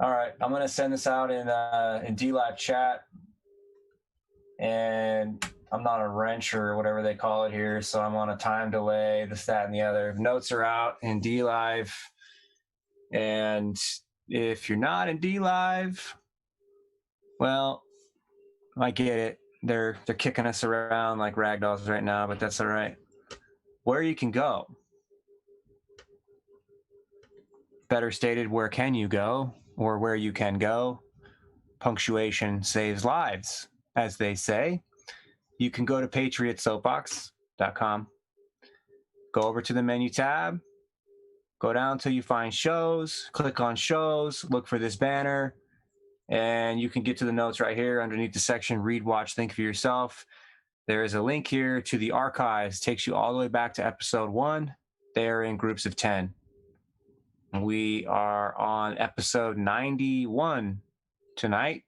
All right, I'm gonna send this out in DLive chat, and I'm not a wrench or whatever they call it here, so I'm on a time delay, this, that, and the other. Notes are out in DLive, and if you're not in DLive, well, I get it. They're kicking us around like ragdolls right now, but that's all right. Where you can go. Better stated, where can you go, or where you can go. Punctuation saves lives, as they say. You can go to patriotsoapbox.com, go over to the menu tab, go down till you find shows, click on shows, look for this banner, and you can get to the notes right here underneath the section read, watch, think for yourself. There is a link here to the archives, takes you all the way back to episode 1. They are in groups of 10. We are on episode 91 tonight.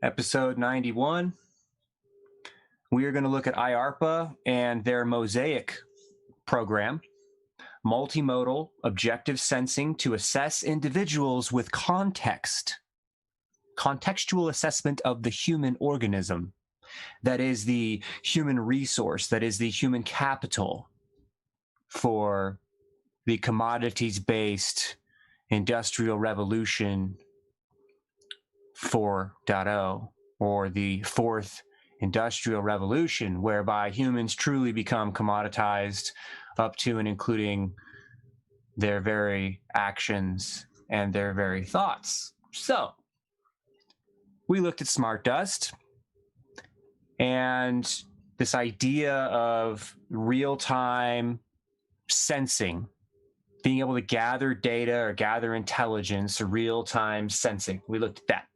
Episode 91. We are going to look at Iarpa and their Mosaic program, multimodal objective sensing to assess individuals with context, contextual assessment of the human organism. That is the human resource, that is the human capital for the commodities-based industrial revolution 4.0, or the fourth industrial revolution, whereby humans truly become commoditized up to and including their very actions and their very thoughts. So we looked at smart dust and this idea of real-time sensing, being able to gather data or gather intelligence, real-time sensing. We looked at that.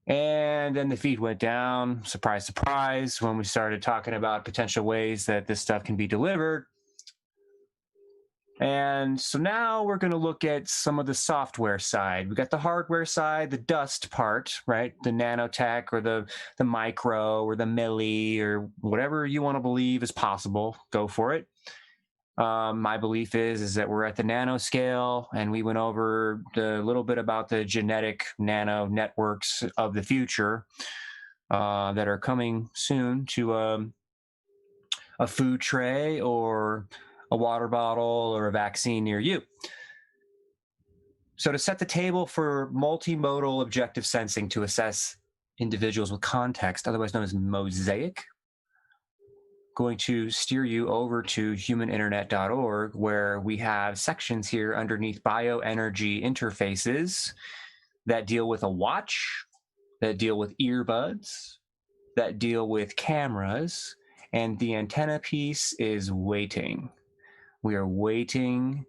And then the feed went down, surprise, surprise, when we started talking about potential ways that this stuff can be delivered. And so now we're going to look at some of the software side. We got the hardware side, the dust part, right? The nanotech or the micro or the milli or whatever you want to believe is possible. Go for it. My belief is that we're at the nanoscale, and we went over a little bit about the genetic nano networks of the future that are coming soon to a food tray or a water bottle or a vaccine near you. So to set the table for multimodal objective sensing to assess individuals with context, otherwise known as Mosaic, going to steer you over to humaninternet.org, where we have sections here underneath bioenergy interfaces that deal with a watch, that deal with earbuds, that deal with cameras, and the antenna piece is waiting. We are waiting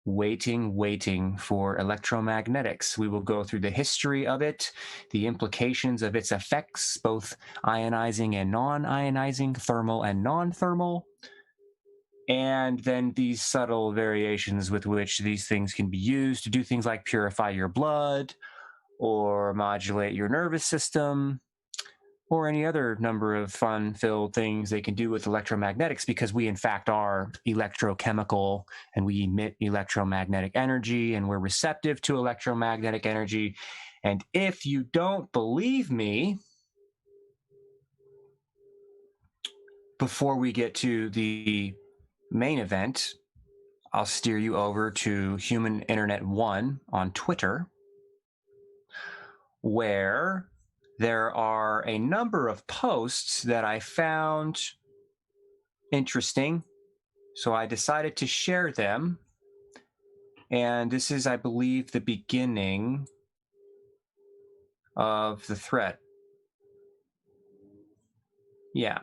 for electromagnetics. We will go through the history of it, the implications of its effects, both ionizing and non-ionizing, thermal and non-thermal, and then these subtle variations with which these things can be used to do things like purify your blood or modulate your nervous system, or any other number of fun-filled things they can do with electromagnetics, because we in fact are electrochemical and we emit electromagnetic energy and we're receptive to electromagnetic energy. And if you don't believe me, before we get to the main event, I'll steer you over to Human Internet 1 on Twitter, where there are a number of posts that I found interesting, so I decided to share them. And this is, I believe, the beginning of the thread. Yeah.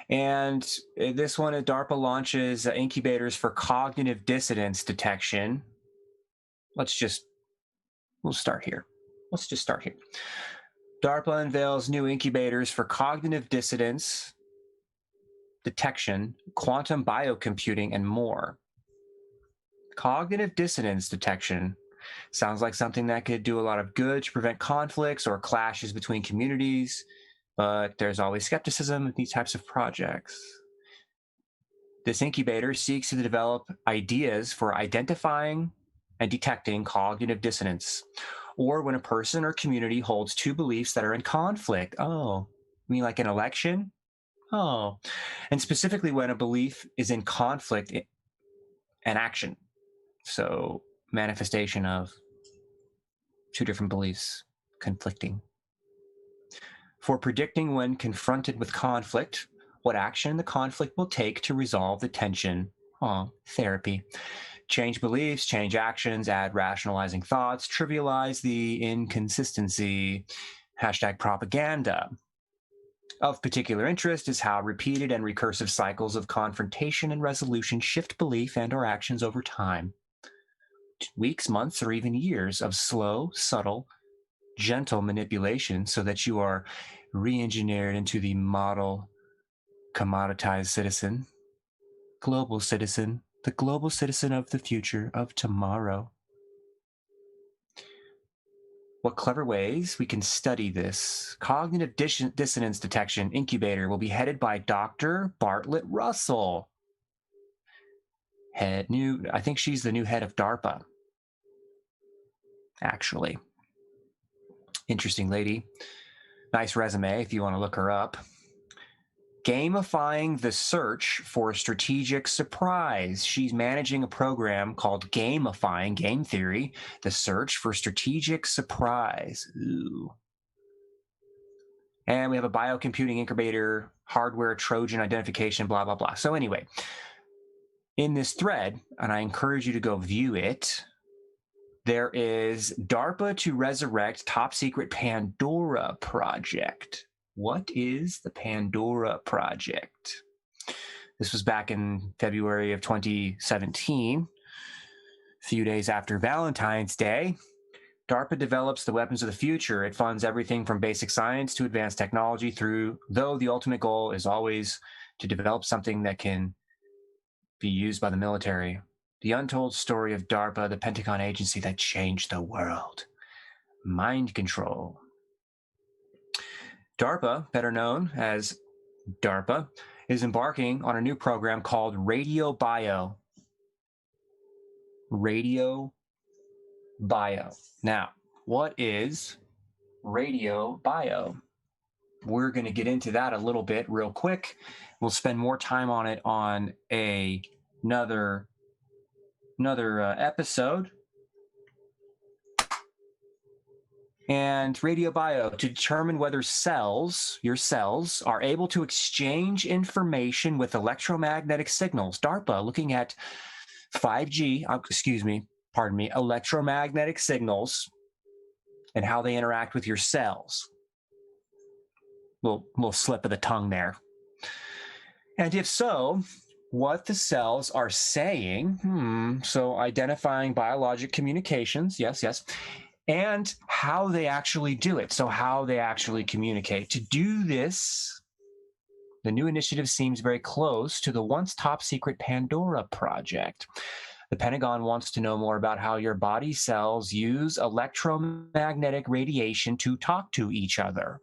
And this one, DARPA launches incubators for cognitive dissonance detection. We'll start here. Let's just start here. DARPA unveils new incubators for cognitive dissonance detection, quantum biocomputing, and more. Cognitive dissonance detection sounds like something that could do a lot of good to prevent conflicts or clashes between communities, but there's always skepticism with these types of projects. This incubator seeks to develop ideas for identifying and detecting cognitive dissonance, or when a person or community holds two beliefs that are in conflict. Oh, you mean like an election? Oh, and specifically when a belief is in conflict and action. So, manifestation of two different beliefs conflicting. For predicting when confronted with conflict, what action the conflict will take to resolve the tension. Oh, therapy. Change beliefs, change actions, add rationalizing thoughts, trivialize the inconsistency. Hashtag propaganda. Of particular interest is how repeated and recursive cycles of confrontation and resolution shift belief and or actions over time. Weeks, months, or even years of slow, subtle, gentle manipulation so that you are re-engineered into the model commoditized citizen, global citizen, the global citizen of the future, of tomorrow. What clever ways we can study this. Cognitive dissonance detection incubator will be headed by Dr. Bartlett Russell. I think she's the new head of DARPA, actually. Interesting lady. Nice resume if you want to look her up. Gamifying the search for strategic surprise. She's managing a program called Gamifying, Game Theory, the search for strategic surprise. Ooh. And we have a biocomputing incubator, hardware Trojan identification, blah, blah, blah. So anyway, in this thread, and I encourage you to go view it, there is DARPA to resurrect top secret Pandora project. What is the Pandora project? This was back in February of 2017, a few days after Valentine's Day. DARPA develops the weapons of the future. It funds everything from basic science to advanced technology though the ultimate goal is always to develop something that can be used by the military. The untold story of DARPA, the Pentagon agency that changed the world. Mind control. DARPA, better known as DARPA, is embarking on a new program called Radio Bio. Radio Bio. Now, what is Radio Bio? We're going to get into that a little bit real quick. We'll spend more time on it on another episode. And Radio Bio, to determine whether your cells, are able to exchange information with electromagnetic signals. DARPA looking at 5G, electromagnetic signals and how they interact with your cells. Little slip of the tongue there. And if so, what the cells are saying, so identifying biologic communications, yes, and how they actually do it, so how they actually communicate. To do this, the new initiative seems very close to the once top secret Pandora project. The Pentagon wants to know more about how your body cells use electromagnetic radiation to talk to each other.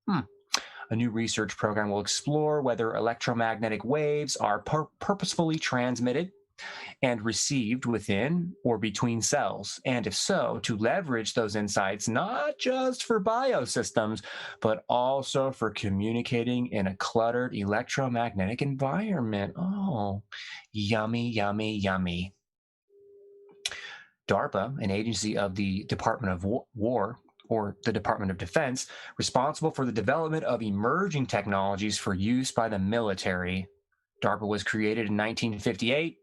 A new research program will explore whether electromagnetic waves are purposefully transmitted and received within or between cells, and if so, to leverage those insights not just for biosystems, but also for communicating in a cluttered electromagnetic environment. Oh, yummy, yummy, yummy. DARPA, an agency of the Department of War, or the Department of Defense, responsible for the development of emerging technologies for use by the military. DARPA was created in 1958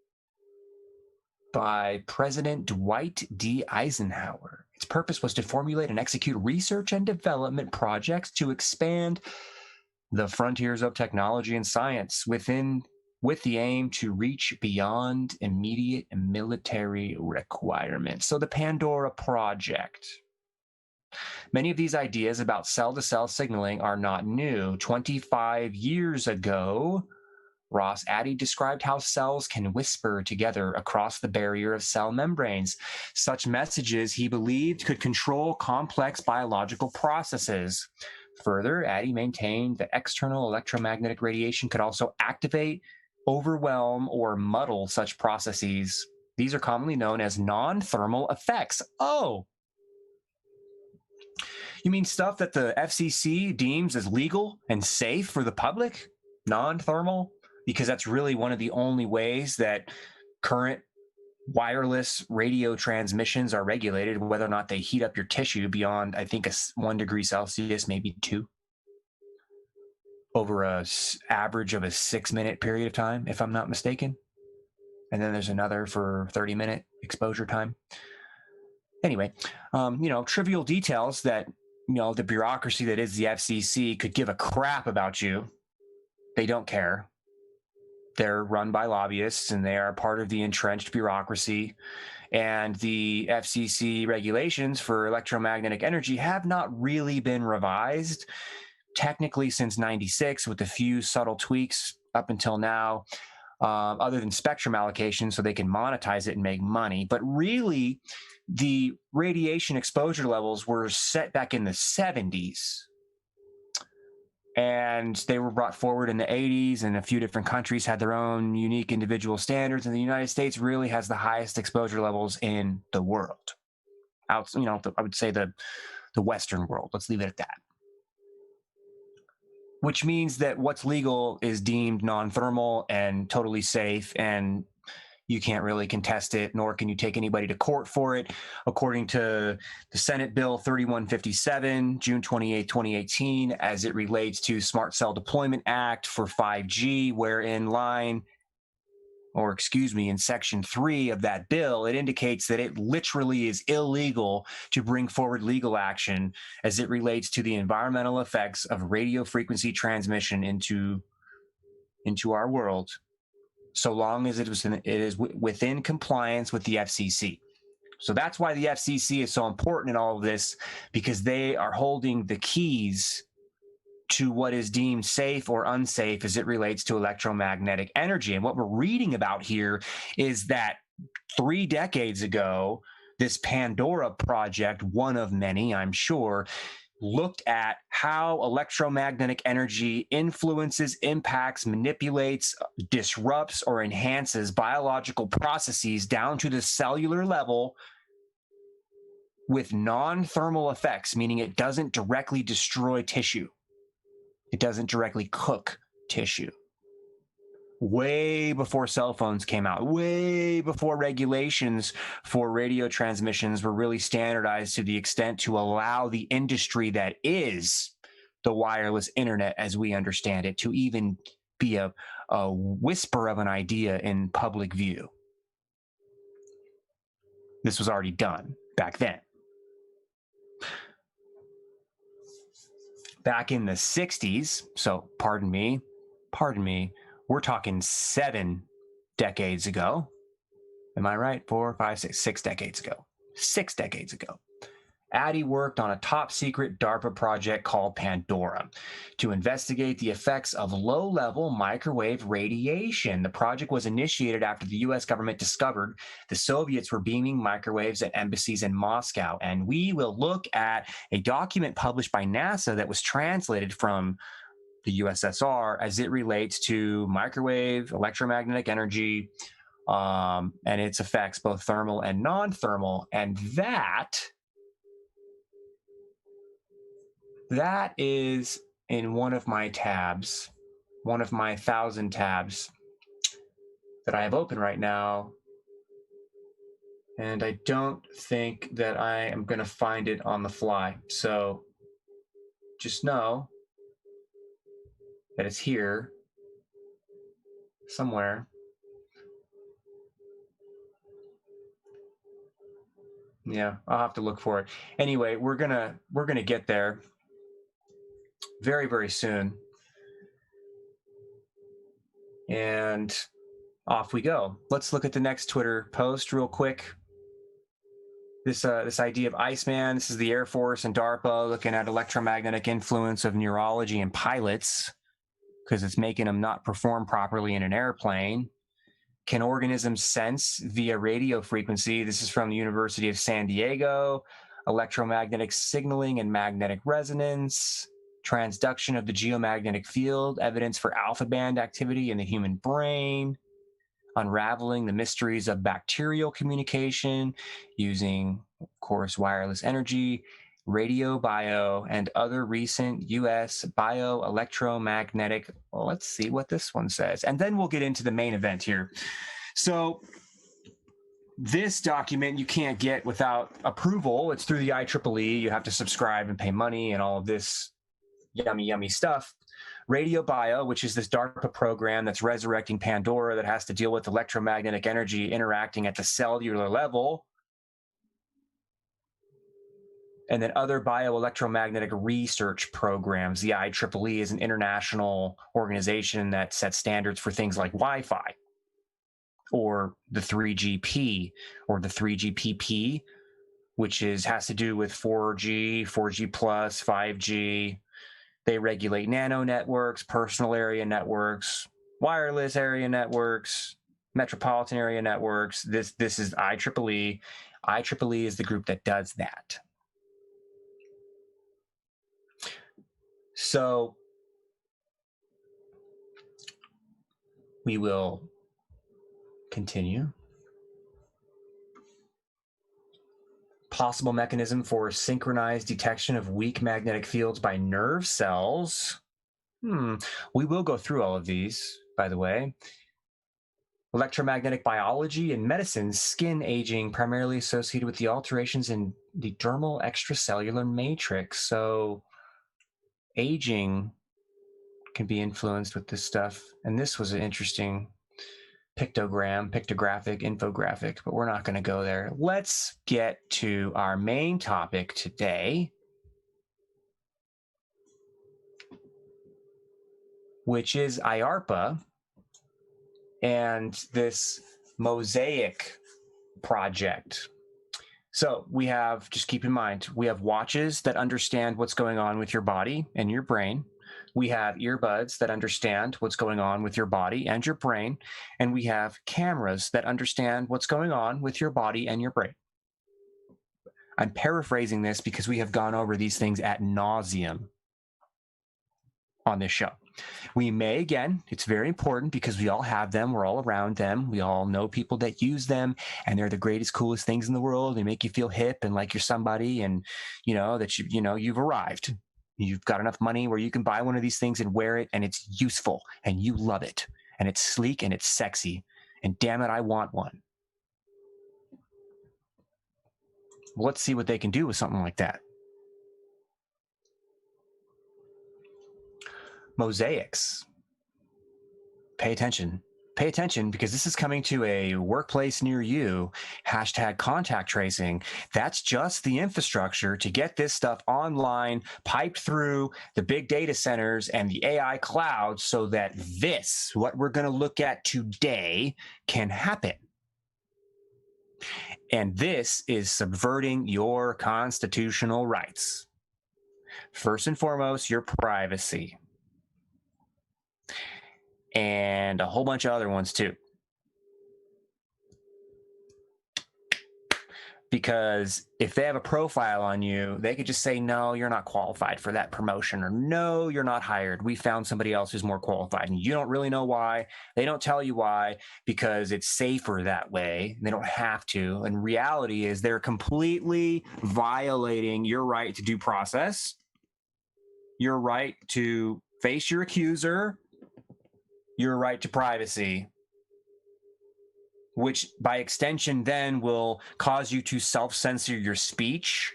by President Dwight D. Eisenhower. Its purpose was to formulate and execute research and development projects to expand the frontiers of technology and science with the aim to reach beyond immediate military requirements. So the Pandora Project. Many of these ideas about cell-to-cell signaling are not new. 25 years ago, Ross Addy described how cells can whisper together across the barrier of cell membranes. Such messages, he believed, could control complex biological processes. Further, Addy maintained that external electromagnetic radiation could also activate, overwhelm, or muddle such processes. These are commonly known as non-thermal effects. Oh, you mean stuff that the FCC deems as legal and safe for the public? Non-thermal? Because that's really one of the only ways that current wireless radio transmissions are regulated, whether or not they heat up your tissue beyond, I think, 1 degree Celsius, maybe 2, over a average of a 6-minute period of time, if I'm not mistaken. And then there's another for 30-minute exposure time. Anyway, trivial details that, the bureaucracy that is the FCC could give a crap about you. They don't care. They're run by lobbyists, and they are part of the entrenched bureaucracy. And the FCC regulations for electromagnetic energy have not really been revised technically since 96, with a few subtle tweaks up until now, other than spectrum allocation so they can monetize it and make money. But really, the radiation exposure levels were set back in the 70s. And they were brought forward in the 80s, and a few different countries had their own unique individual standards. And the United States really has the highest exposure levels in the world. I would say the Western world. Let's leave it at that. Which means that what's legal is deemed non-thermal and totally safe, and you can't really contest it, nor can you take anybody to court for it. According to the Senate Bill 3157, June 28, 2018, as it relates to Smart Cell Deployment Act for 5G, where in Section 3 of that bill, it indicates that it literally is illegal to bring forward legal action as it relates to the environmental effects of radio frequency transmission into our world, so long as it is within compliance with the FCC. So that's why the FCC is so important in all of this, because they are holding the keys to what is deemed safe or unsafe as it relates to electromagnetic energy. And what we're reading about here is that 3 decades ago, this Pandora project, one of many, I'm sure, looked at how electromagnetic energy influences, impacts, manipulates, disrupts, or enhances biological processes down to the cellular level with non-thermal effects, meaning it doesn't directly destroy tissue. It doesn't directly cook tissue. Way before cell phones came out, way before regulations for radio transmissions were really standardized to the extent to allow the industry that is the wireless internet as we understand it to even be a whisper of an idea in public view. This was already done back then. Back in the 60s, so pardon me, we're talking 7 decades ago. Am I right? 4, 5, 6 decades ago. 6 decades ago. Addie worked on a top secret DARPA project called Pandora to investigate the effects of low-level microwave radiation. The project was initiated after the US government discovered the Soviets were beaming microwaves at embassies in Moscow. And we will look at a document published by NASA that was translated from the USSR as it relates to microwave, electromagnetic energy, and its effects, both thermal and non-thermal. And that is in one of my tabs, one of my 1,000 tabs that I have open right now. And I don't think that I am going to find it on the fly. So just know that it's here somewhere. Yeah, I'll have to look for it. Anyway, we're gonna get there very, very soon. And off we go. Let's look at the next Twitter post real quick. This idea of Iceman. This is the Air Force and DARPA looking at electromagnetic influence of neurology in pilots because it's making them not perform properly in an airplane. Can organisms sense via radio frequency? This is from the University of San Diego. Electromagnetic signaling and magnetic resonance. Transduction of the geomagnetic field. Evidence for alpha band activity in the human brain. unraveling the mysteries of bacterial communication using, of course, wireless energy, radio, bio, and other recent U.S. bioelectromagnetic. Well, let's see what this one says. And then we'll get into the main event here. So this document you can't get without approval. It's through the IEEE. You have to subscribe and pay money and all of this yummy stuff. Radio Bio, which is this DARPA program that's resurrecting Pandora that has to deal with electromagnetic energy interacting at the cellular level. And then other bioelectromagnetic research programs. The IEEE is an international organization that sets standards for things like Wi-Fi or the 3GP or the 3GPP, which has to do with 4G, 4G plus, 5G. They regulate nano networks, personal area networks, wireless area networks, metropolitan area networks. This is IEEE. IEEE is the group that does that. So we will continue. Possible mechanism for synchronized detection of weak magnetic fields by nerve cells. We will go through all of these, by the way. Electromagnetic biology and medicine, skin aging primarily associated with the alterations in the dermal extracellular matrix. So aging can be influenced with this stuff. And this was an interesting pictographic infographic, but we're not going to go there. Let's get to our main topic today, which is Iarpa and this Mosaic project. So we have, just keep in mind, we have watches that understand what's going on with your body and your brain. We have earbuds that understand what's going on with your body and your brain. And we have cameras that understand what's going on with your body and your brain. I'm paraphrasing this because we have gone over these things ad nauseum on this show. We may, again, it's very important because we all have them. We're all around them. We all know people that use them, and they're the greatest, coolest things in the world. They make you feel hip and like you're somebody, and that you've arrived. You've got enough money where you can buy one of these things and wear it, and it's useful, and you love it, and it's sleek, and it's sexy, and damn it, I want one. Well, let's see what they can do with something like that. Mosaics. Pay attention. Pay attention because this is coming to a workplace near you. #contact tracing. That's just the infrastructure to get this stuff online, piped through the big data centers and the AI cloud so that this, what we're going to look at today, can happen. And this is subverting your constitutional rights. First and foremost, your privacy. And a whole bunch of other ones too. Because if they have a profile on you, they could just say, no, you're not qualified for that promotion, or no, you're not hired. We found somebody else who's more qualified. And you don't really know why. They don't tell you why, because it's safer that way. They don't have to. And reality is they're completely violating your right to due process, your right to face your accuser, your right to privacy, which by extension then will cause you to self-censor your speech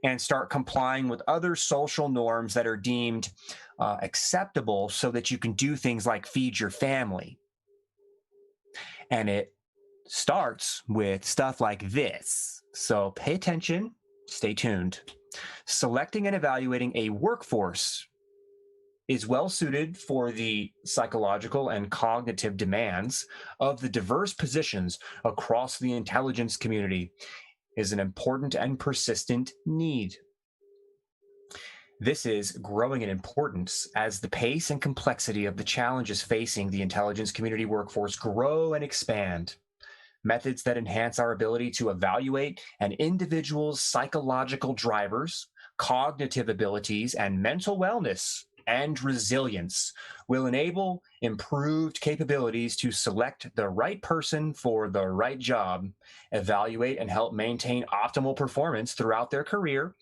and start complying with other social norms that are deemed acceptable so that you can do things like feed your family. And it starts with stuff like this. So pay attention, stay tuned. Selecting and evaluating a workforce is well suited for the psychological and cognitive demands of the diverse positions across the intelligence community is an important and persistent need. This is growing in importance as the pace and complexity of the challenges facing the intelligence community workforce grow and expand. Methods that enhance our ability to evaluate an individual's psychological drivers, cognitive abilities, and mental wellness and resilience will enable improved capabilities to select the right person for the right job, evaluate and help maintain optimal performance throughout their career,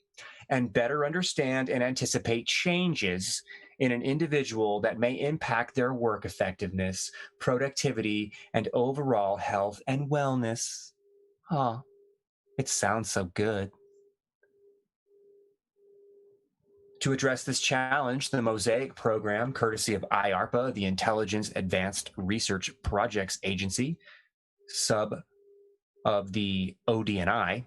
and better understand and anticipate changes in an individual that may impact their work effectiveness, productivity, and overall health and wellness. Oh, it sounds so good. To address this challenge, the Mosaic program, courtesy of Iarpa, the Intelligence Advanced Research Projects Agency, sub of the ODNI,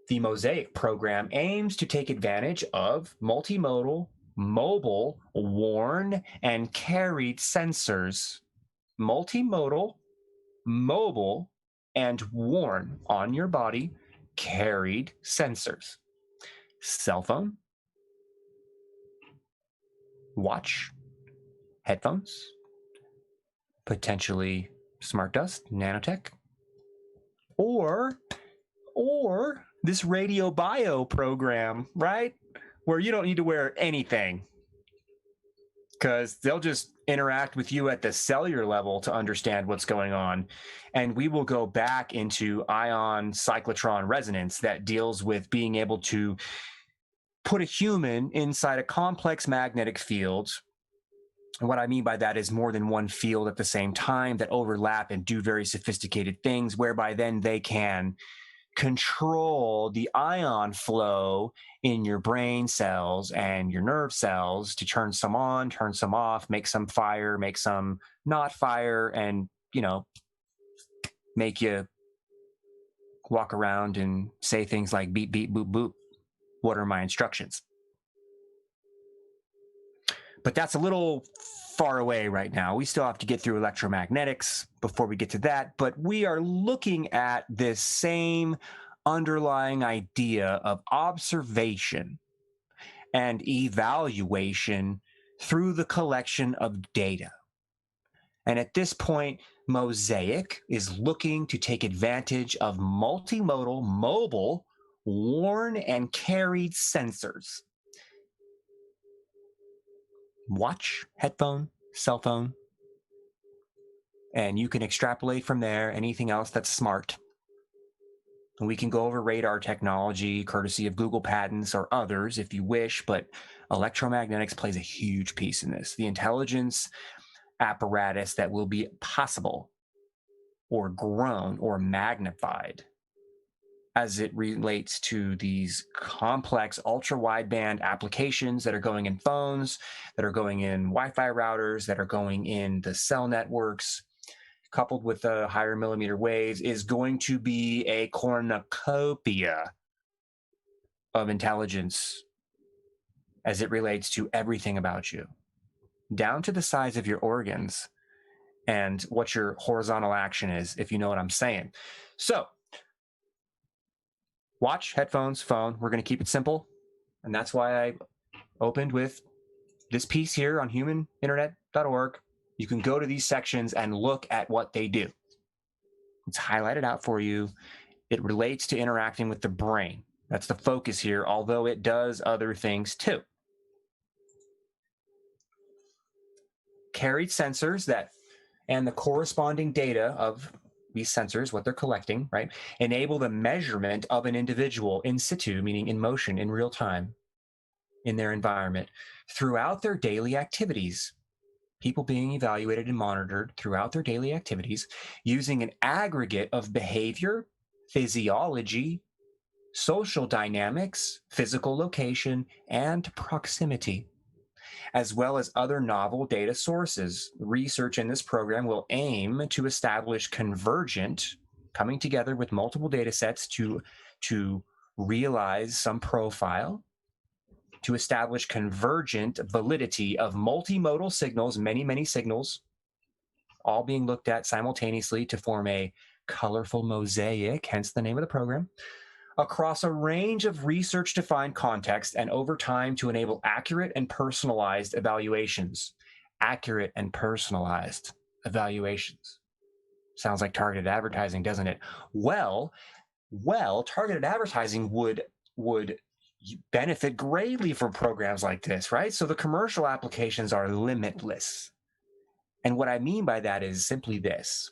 the Mosaic program aims to take advantage of multimodal, mobile, worn, and carried sensors. Multimodal, mobile, and worn on your body carried sensors. Cell phone, watch, headphones, potentially smart dust, nanotech, or this radio bio program, right? Where you don't need to wear anything because they'll just interact with you at the cellular level to understand what's going on. And we will go back into ion cyclotron resonance that deals with being able to put a human inside a complex magnetic field. And what I mean by that is more than one field at the same time that overlap and do very sophisticated things, whereby then they can control the ion flow in your brain cells and your nerve cells to turn some on, turn some off, make some fire, make some not fire, and, make you walk around and say things like beep, beep, boop, boop. What are my instructions? But that's a little far away right now. We still have to get through electromagnetics before we get to that, but we are looking at this same underlying idea of observation and evaluation through the collection of data. And at this point, Mosaic is looking to take advantage of multimodal, mobile, worn, and carried sensors. Watch, headphone, cell phone, and you can extrapolate from there anything else that's smart. And we can go over radar technology, courtesy of Google patents or others if you wish, but electromagnetics plays a huge piece in this. The intelligence apparatus that will be possible or grown or magnified as it relates to these complex ultra-wideband applications that are going in phones, that are going in Wi-Fi routers, that are going in the cell networks, coupled with the higher millimeter waves, is going to be a cornucopia of intelligence as it relates to everything about you, down to the size of your organs and what your horizontal action is, if you know what I'm saying. So, watch, headphones, phone. We're going to keep it simple. And that's why I opened with this piece here on humaninternet.org. You can go to these sections and look at what they do. It's highlighted out for you. It relates to interacting with the brain. That's the focus here, although it does other things too. Carried sensors and the corresponding data of these sensors, what they're collecting, right, enable the measurement of an individual in situ, meaning in motion, in real time, in their environment, throughout their daily activities. People being evaluated and monitored throughout their daily activities using an aggregate of behavior, physiology, social dynamics, physical location, and proximity, as well as other novel data sources. Research in this program will aim to establish convergent, coming together with multiple data sets to realize some profile, to establish convergent validity of multimodal signals, many, many signals, all being looked at simultaneously to form a colorful mosaic, hence the name of the program, across a range of research-defined context and over time to enable accurate and personalized evaluations. Accurate and personalized evaluations. Sounds like targeted advertising, doesn't it? Well, targeted advertising would benefit greatly from programs like this, right? So the commercial applications are limitless. And what I mean by that is simply this.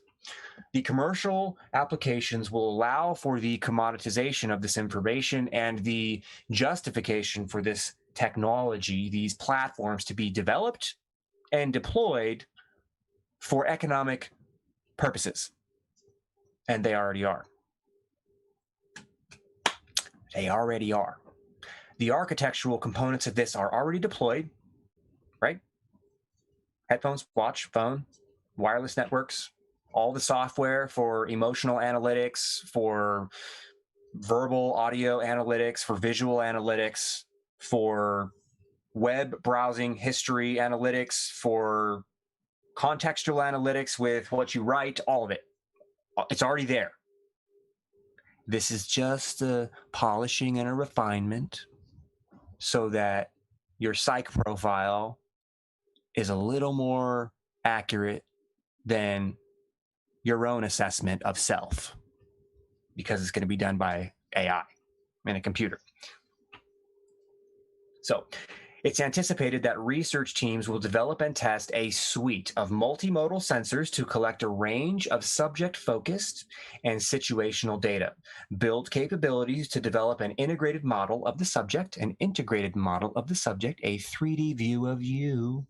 The commercial applications will allow for the commoditization of this information and the justification for this technology, these platforms, to be developed and deployed for economic purposes. And they already are. They already are. The architectural components of this are already deployed, right? Headphones, watch, phone, wireless networks, all the software for emotional analytics, for verbal audio analytics, for visual analytics, for web browsing history analytics, for contextual analytics with what you write, all of it. It's already there. This is just a polishing and a refinement so that your psych profile is a little more accurate than your own assessment of self, because it's going to be done by AI and a computer. So it's anticipated that research teams will develop and test a suite of multimodal sensors to collect a range of subject-focused and situational data, build capabilities to develop an integrated model of the subject, a 3D view of you,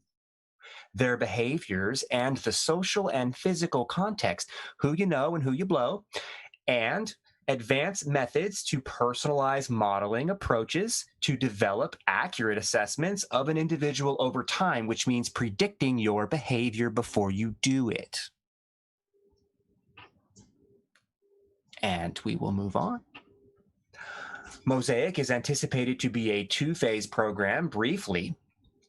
their behaviors, and the social and physical context, who you know and who you blow, and advanced methods to personalize modeling approaches to develop accurate assessments of an individual over time, which means predicting your behavior before you do it. And we will move on. Mosaic is anticipated to be a 2-phase program. Briefly,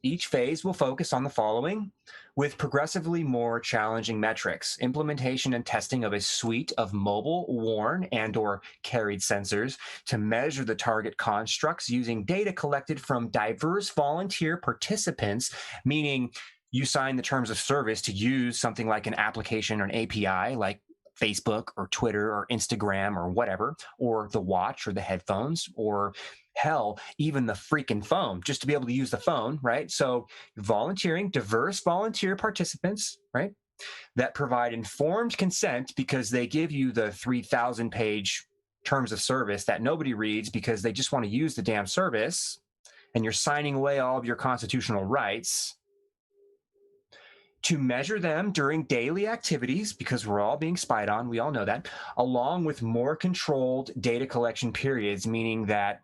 each phase will focus on the following: with progressively more challenging metrics, implementation and testing of a suite of mobile, worn, and/or carried sensors to measure the target constructs using data collected from diverse volunteer participants, meaning you sign the terms of service to use something like an application or an API like Facebook or Twitter or Instagram or whatever, or the watch or the headphones, or hell, even the freaking phone, just to be able to use the phone, right? So volunteering, diverse volunteer participants, right, that provide informed consent because they give you the 3,000-page terms of service that nobody reads because they just want to use the damn service, and you're signing away all of your constitutional rights, to measure them during daily activities, because we're all being spied on, we all know that, along with more controlled data collection periods, meaning that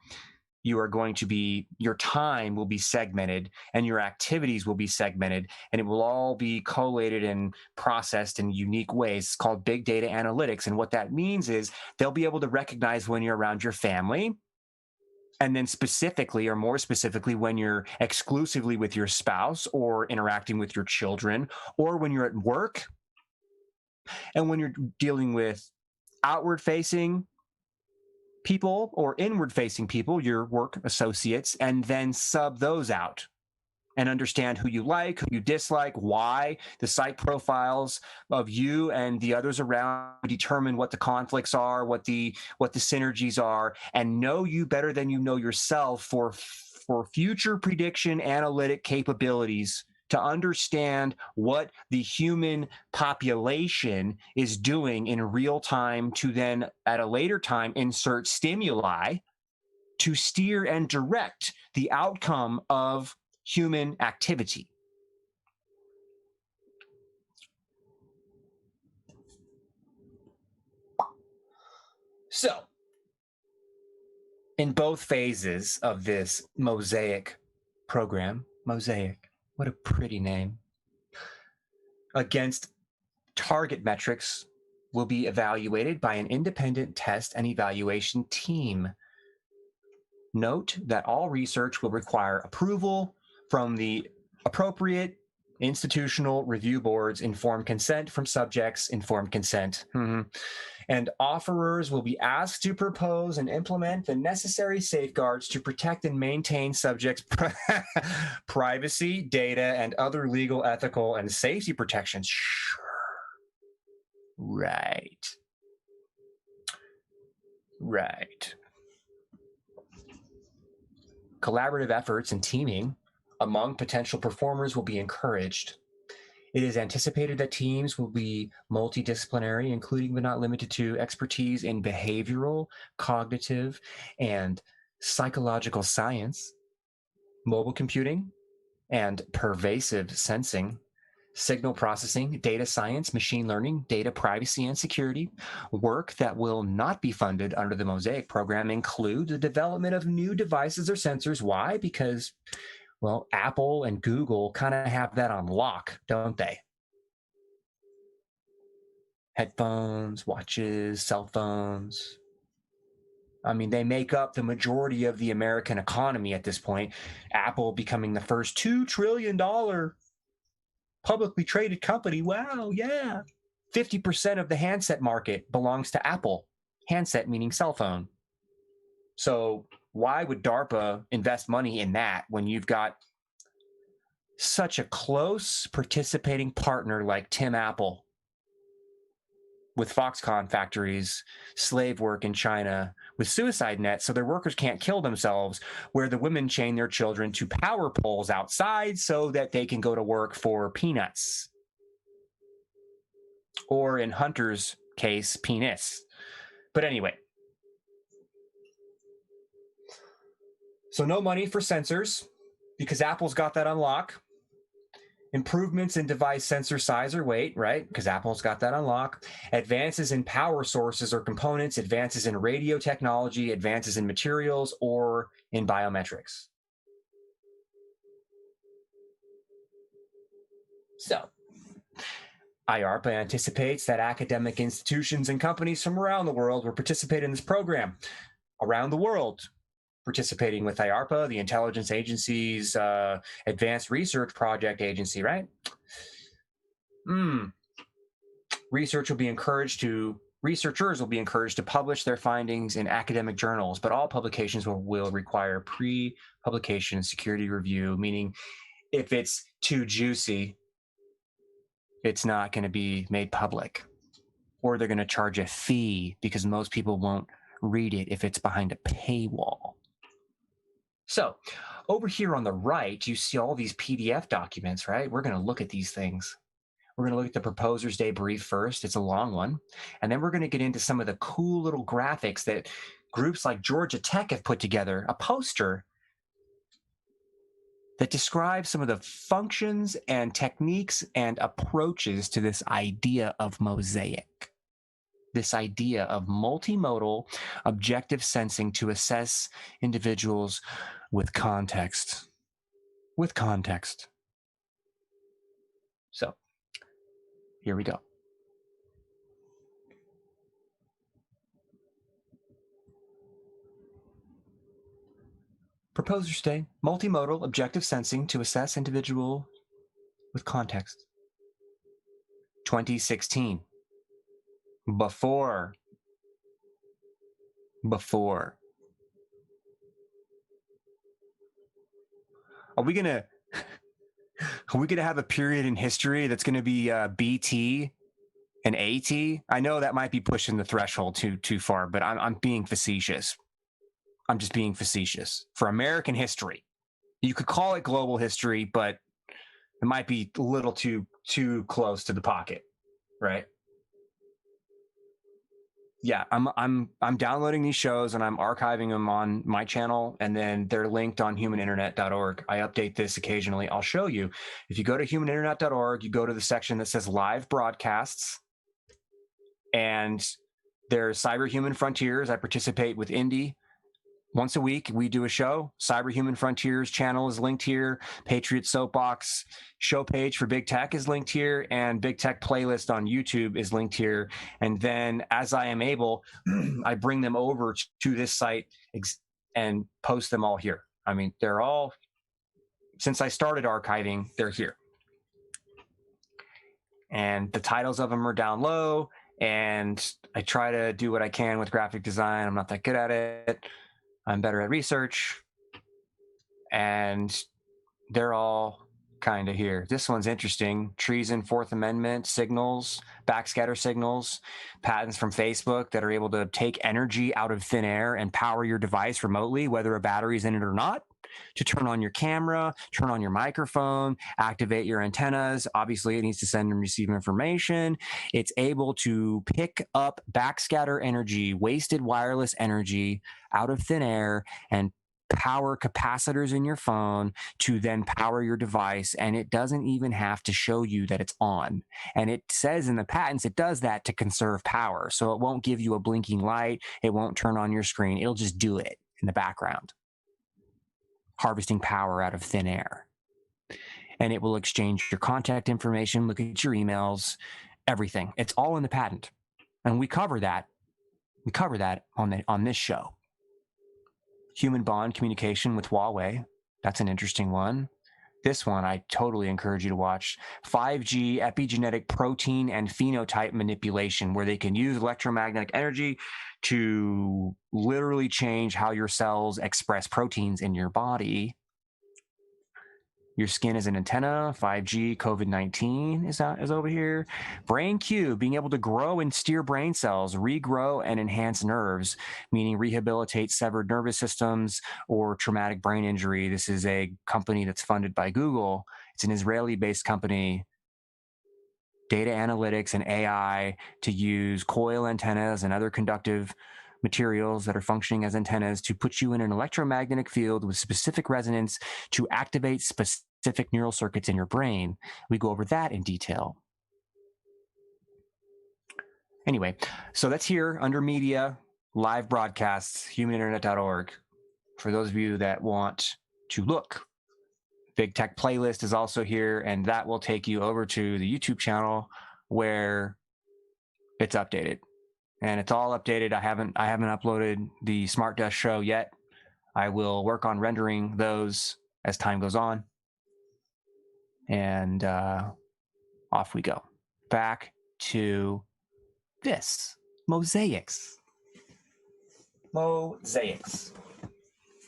you are going to be, your time will be segmented and your activities will be segmented, and it will all be collated and processed in unique ways. It's called big data analytics. And what that means is they'll be able to recognize when you're around your family, and then specifically, or more specifically, when you're exclusively with your spouse or interacting with your children, or when you're at work, and when you're dealing with outward-facing people or inward-facing people, your work associates, and then sub those out and understand who you like, who you dislike, why, the psych profiles of you and the others around, determine what the conflicts are, what the synergies are, and know you better than you know yourself for future prediction analytic capabilities, to understand what the human population is doing in real time, to then at a later time insert stimuli to steer and direct the outcome of human activity. So, in both phases of this Mosaic program, Mosaic, what a pretty name, against target metrics will be evaluated by an independent test and evaluation team. Note that all research will require approval from the appropriate institutional review boards, informed consent from subjects, informed consent. And offerers will be asked to propose and implement the necessary safeguards to protect and maintain subjects' privacy, data, and other legal, ethical, and safety protections. Sure. Right. Collaborative efforts and teaming among potential performers will be encouraged. It is anticipated that teams will be multidisciplinary, including but not limited to expertise in behavioral, cognitive, and psychological science, mobile computing, and pervasive sensing, signal processing, data science, machine learning, data privacy and security. Work that will not be funded under the Mosaic program includes the development of new devices or sensors. Why? Because, well, Apple and Google kind of have that on lock, don't they? Headphones, watches, cell phones. I mean, they make up the majority of the American economy at this point. Apple becoming the first $2 trillion publicly traded company. Wow, yeah. 50% of the handset market belongs to Apple. Handset meaning cell phone. So why would DARPA invest money in that when you've got such a close participating partner like Tim Apple with Foxconn factories, slave work in China, with suicide nets so their workers can't kill themselves, where the women chain their children to power poles outside so that they can go to work for peanuts? Or in Hunter's case, penis. But anyway. So no money for sensors because Apple's got that on lock. Improvements in device sensor size or weight, right? Because Apple's got that on lock. Advances in power sources or components, advances in radio technology, advances in materials, or in biometrics. So, Iarpa anticipates that academic institutions and companies from around the world will participate in this program. Around the world, participating with Iarpa, the intelligence agency's advanced research project agency, right? Researchers will be encouraged to publish their findings in academic journals, but all publications will require pre-publication security review, meaning if it's too juicy, it's not going to be made public, or they're going to charge a fee because most people won't read it if it's behind a paywall. So over here on the right, you see all these PDF documents, right? We're going to look at these things. We're going to look at the Proposers Day brief first. It's a long one. And then we're going to get into some of the cool little graphics that groups like Georgia Tech have put together, a poster that describes some of the functions and techniques and approaches to this idea of Mosaic. This idea of multimodal objective sensing to assess individuals with context. With context. So, here we go. Proposers Day, multimodal objective sensing to assess individual with context. 2016. Before. Are we gonna have a period in history that's gonna be BT and AT? I know that might be pushing the threshold too far, but I'm being facetious. I'm just being facetious. For American history, you could call it global history, but it might be a little too close to the pocket, right? Yeah, I'm downloading these shows and I'm archiving them on my channel, and then they're linked on humaninternet.org. I update this occasionally. I'll show you. If you go to humaninternet.org, you go to the section that says live broadcasts, and there's Cyber Human Frontiers. I participate with Indy. Once a week, we do a show. Cyber Human Frontiers channel is linked here. Patriot Soapbox show page for Big Tech is linked here. And Big Tech playlist on YouTube is linked here. And then as I am able, I bring them over to this site and post them all here. I mean, they're all, since I started archiving, they're here. And the titles of them are down low. And I try to do what I can with graphic design. I'm not that good at it. I'm better at research, and they're all kind of here. This one's interesting. Treason, Fourth Amendment, signals, backscatter signals, patents from Facebook that are able to take energy out of thin air and power your device remotely, whether a battery's in it or not. to turn on your camera, turn on your microphone, activate your antennas. Obviously, it needs to send and receive information. It's able to pick up backscatter energy, wasted wireless energy out of thin air, and power capacitors in your phone to then power your device. And it doesn't even have to show you that it's on. And it says in the patents it does that to conserve power. So it won't give you a blinking light. It won't turn on your screen. It'll just do it in the background, harvesting power out of thin air. And it will exchange your contact information, look at your emails, everything. It's all in the patent. And we cover that. We cover that on this show. Human bond communication with Huawei. That's an interesting one. This one I totally encourage you to watch. 5G epigenetic protein and phenotype manipulation, where they can use electromagnetic energy to literally change how your cells express proteins in your body. Your skin is an antenna. 5G COVID-19 is over here. Brain Q, being able to grow and steer brain cells, regrow and enhance nerves, meaning rehabilitate severed nervous systems or traumatic brain injury. This is a company that's funded by Google. It's an Israeli-based company. Data analytics and AI to use coil antennas and other conductive materials that are functioning as antennas to put you in an electromagnetic field with specific resonance to activate specific neural circuits in your brain. We go over that in detail. Anyway, so that's here under media, live broadcasts, humaninternet.org. For those of you that want to look, Big Tech Playlist is also here, and that will take you over to the YouTube channel where it's updated. And it's all updated. I haven't uploaded the Smart Desk show yet. I will work on rendering those as time goes on. And off we go. Back to this. Mosaics.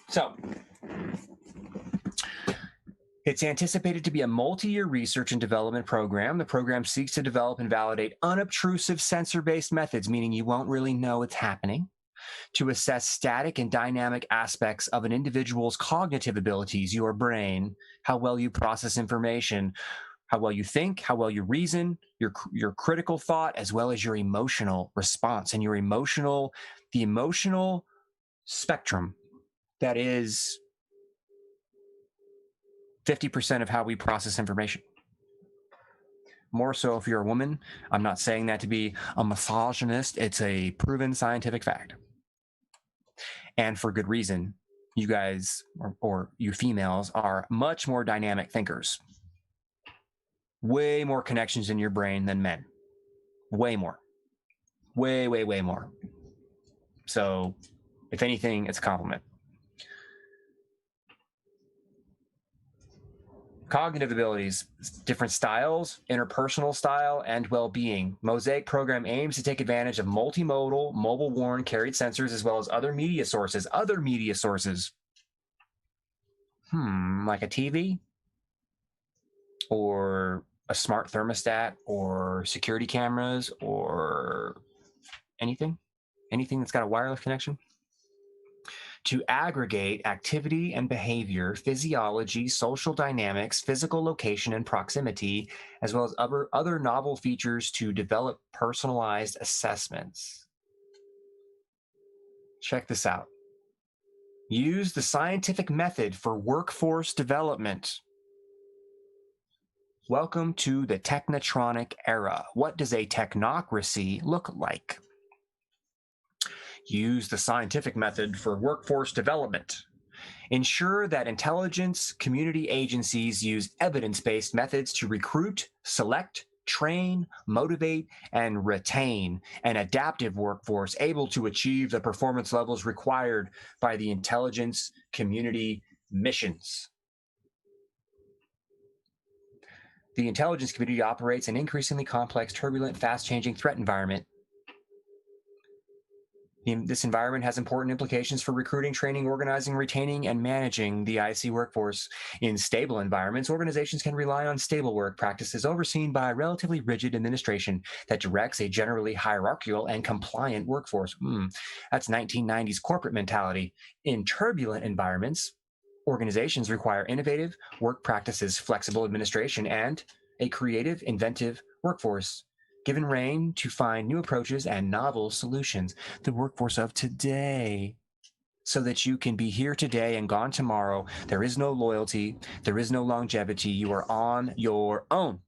So, it's anticipated to be a multi-year research and development program. The program seeks to develop and validate unobtrusive sensor-based methods, meaning you won't really know it's happening, to assess static and dynamic aspects of an individual's cognitive abilities, your brain, how well you process information, how well you think, how well you reason, your critical thought, as well as your emotional response and the emotional spectrum that is 50% of how we process information. More so if you're a woman. I'm not saying that to be a misogynist. It's a proven scientific fact. And for good reason. You guys, or you females, are much more dynamic thinkers. Way more connections in your brain than men. Way more. Way, way, way more. So, if anything, it's a compliment. Cognitive abilities, different styles, interpersonal style, and well-being. Mosaic program aims to take advantage of multimodal, mobile-worn, carried sensors, as well as other media sources. Like a TV? Or a smart thermostat, or security cameras, or anything that's got a wireless connection, to aggregate activity and behavior, physiology, social dynamics, physical location and proximity, as well as other novel features to develop personalized assessments. Check this out. Use the scientific method for workforce development. Welcome to the technotronic era. What does a technocracy look like? Use the scientific method for workforce development. Ensure that intelligence community agencies use evidence-based methods to recruit, select, train, motivate, and retain an adaptive workforce able to achieve the performance levels required by the intelligence community missions. The intelligence community operates an increasingly complex, turbulent, fast-changing threat environment. This environment has important implications for recruiting, training, organizing, retaining, and managing the IC workforce. In stable environments, organizations can rely on stable work practices overseen by a relatively rigid administration that directs a generally hierarchical and compliant workforce. That's 1990s corporate mentality. In turbulent environments, Organizations require innovative work practices, flexible administration, and a creative, inventive workforce, given rein to find new approaches and novel solutions. The workforce of today, so that you can be here today and gone tomorrow. There is no loyalty. There is no longevity. You are on your own,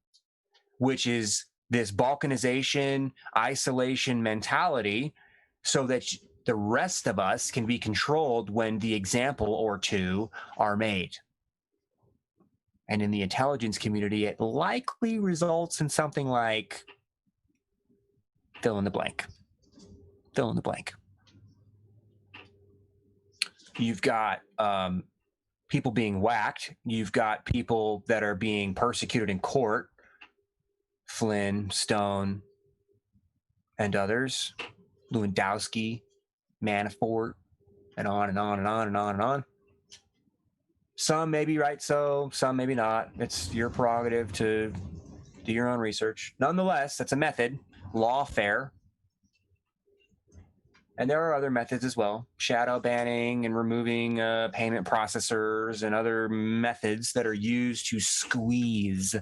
which is this balkanization, isolation mentality, so that the rest of us can be controlled when the example or two are made. And in the intelligence community, it likely results in something like fill in the blank. Fill in the blank. You've got people being whacked. You've got people that are being persecuted in court. Flynn, Stone, and others. Lewandowski, Manafort, and on and on and on and on and on. Some may be right so, some maybe not. It's your prerogative to do your own research. Nonetheless, that's a method, lawfare. And there are other methods as well, shadow banning and removing payment processors and other methods that are used to squeeze,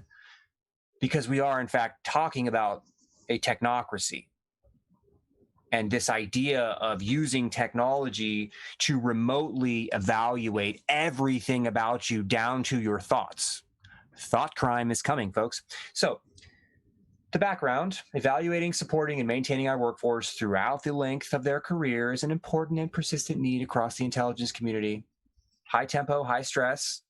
because we are, in fact, talking about a technocracy. And this idea of using technology to remotely evaluate everything about you down to your thoughts. Thought crime is coming, folks. So the background, evaluating, supporting, and maintaining our workforce throughout the length of their career is an important and persistent need across the intelligence community. High tempo, high stress,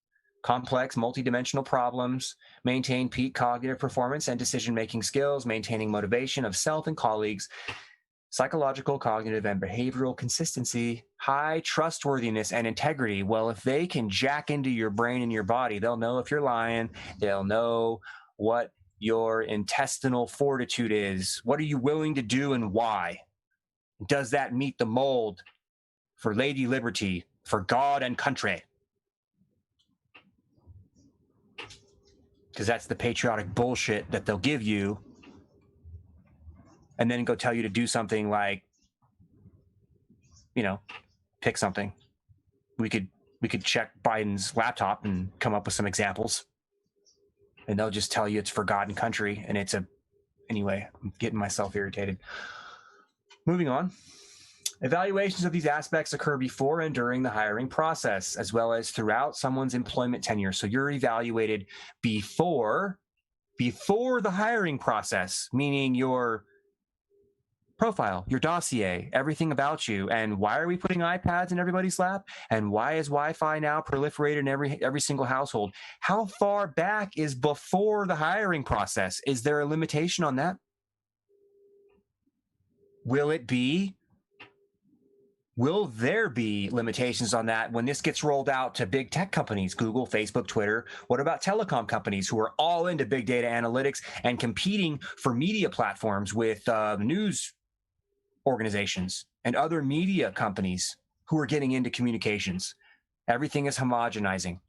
complex, multidimensional problems, maintain peak cognitive performance and decision-making skills, maintaining motivation of self and colleagues, psychological, cognitive, and behavioral consistency, high trustworthiness and integrity. Well, if they can jack into your brain and your body, they'll know if you're lying. They'll know what your intestinal fortitude is. What are you willing to do and why? Does that meet the mold for Lady Liberty, for God and country? Because that's the patriotic bullshit that they'll give you, and then go tell you to do something like, pick something. We could check Biden's laptop and come up with some examples, and they'll just tell you it's for God and country, and anyway, I'm getting myself irritated. Moving on. Evaluations of these aspects occur before and during the hiring process, as well as throughout someone's employment tenure. So you're evaluated before the hiring process, meaning your profile, your dossier, everything about you. And why are we putting iPads in everybody's lap? And why is Wi-Fi now proliferated in every single household? How far back is before the hiring process? Is there a limitation on that? Will there be limitations on that when this gets rolled out to big tech companies, Google, Facebook, Twitter? What about telecom companies who are all into big data analytics and competing for media platforms with news organizations and other media companies who are getting into communications? Everything is homogenizing.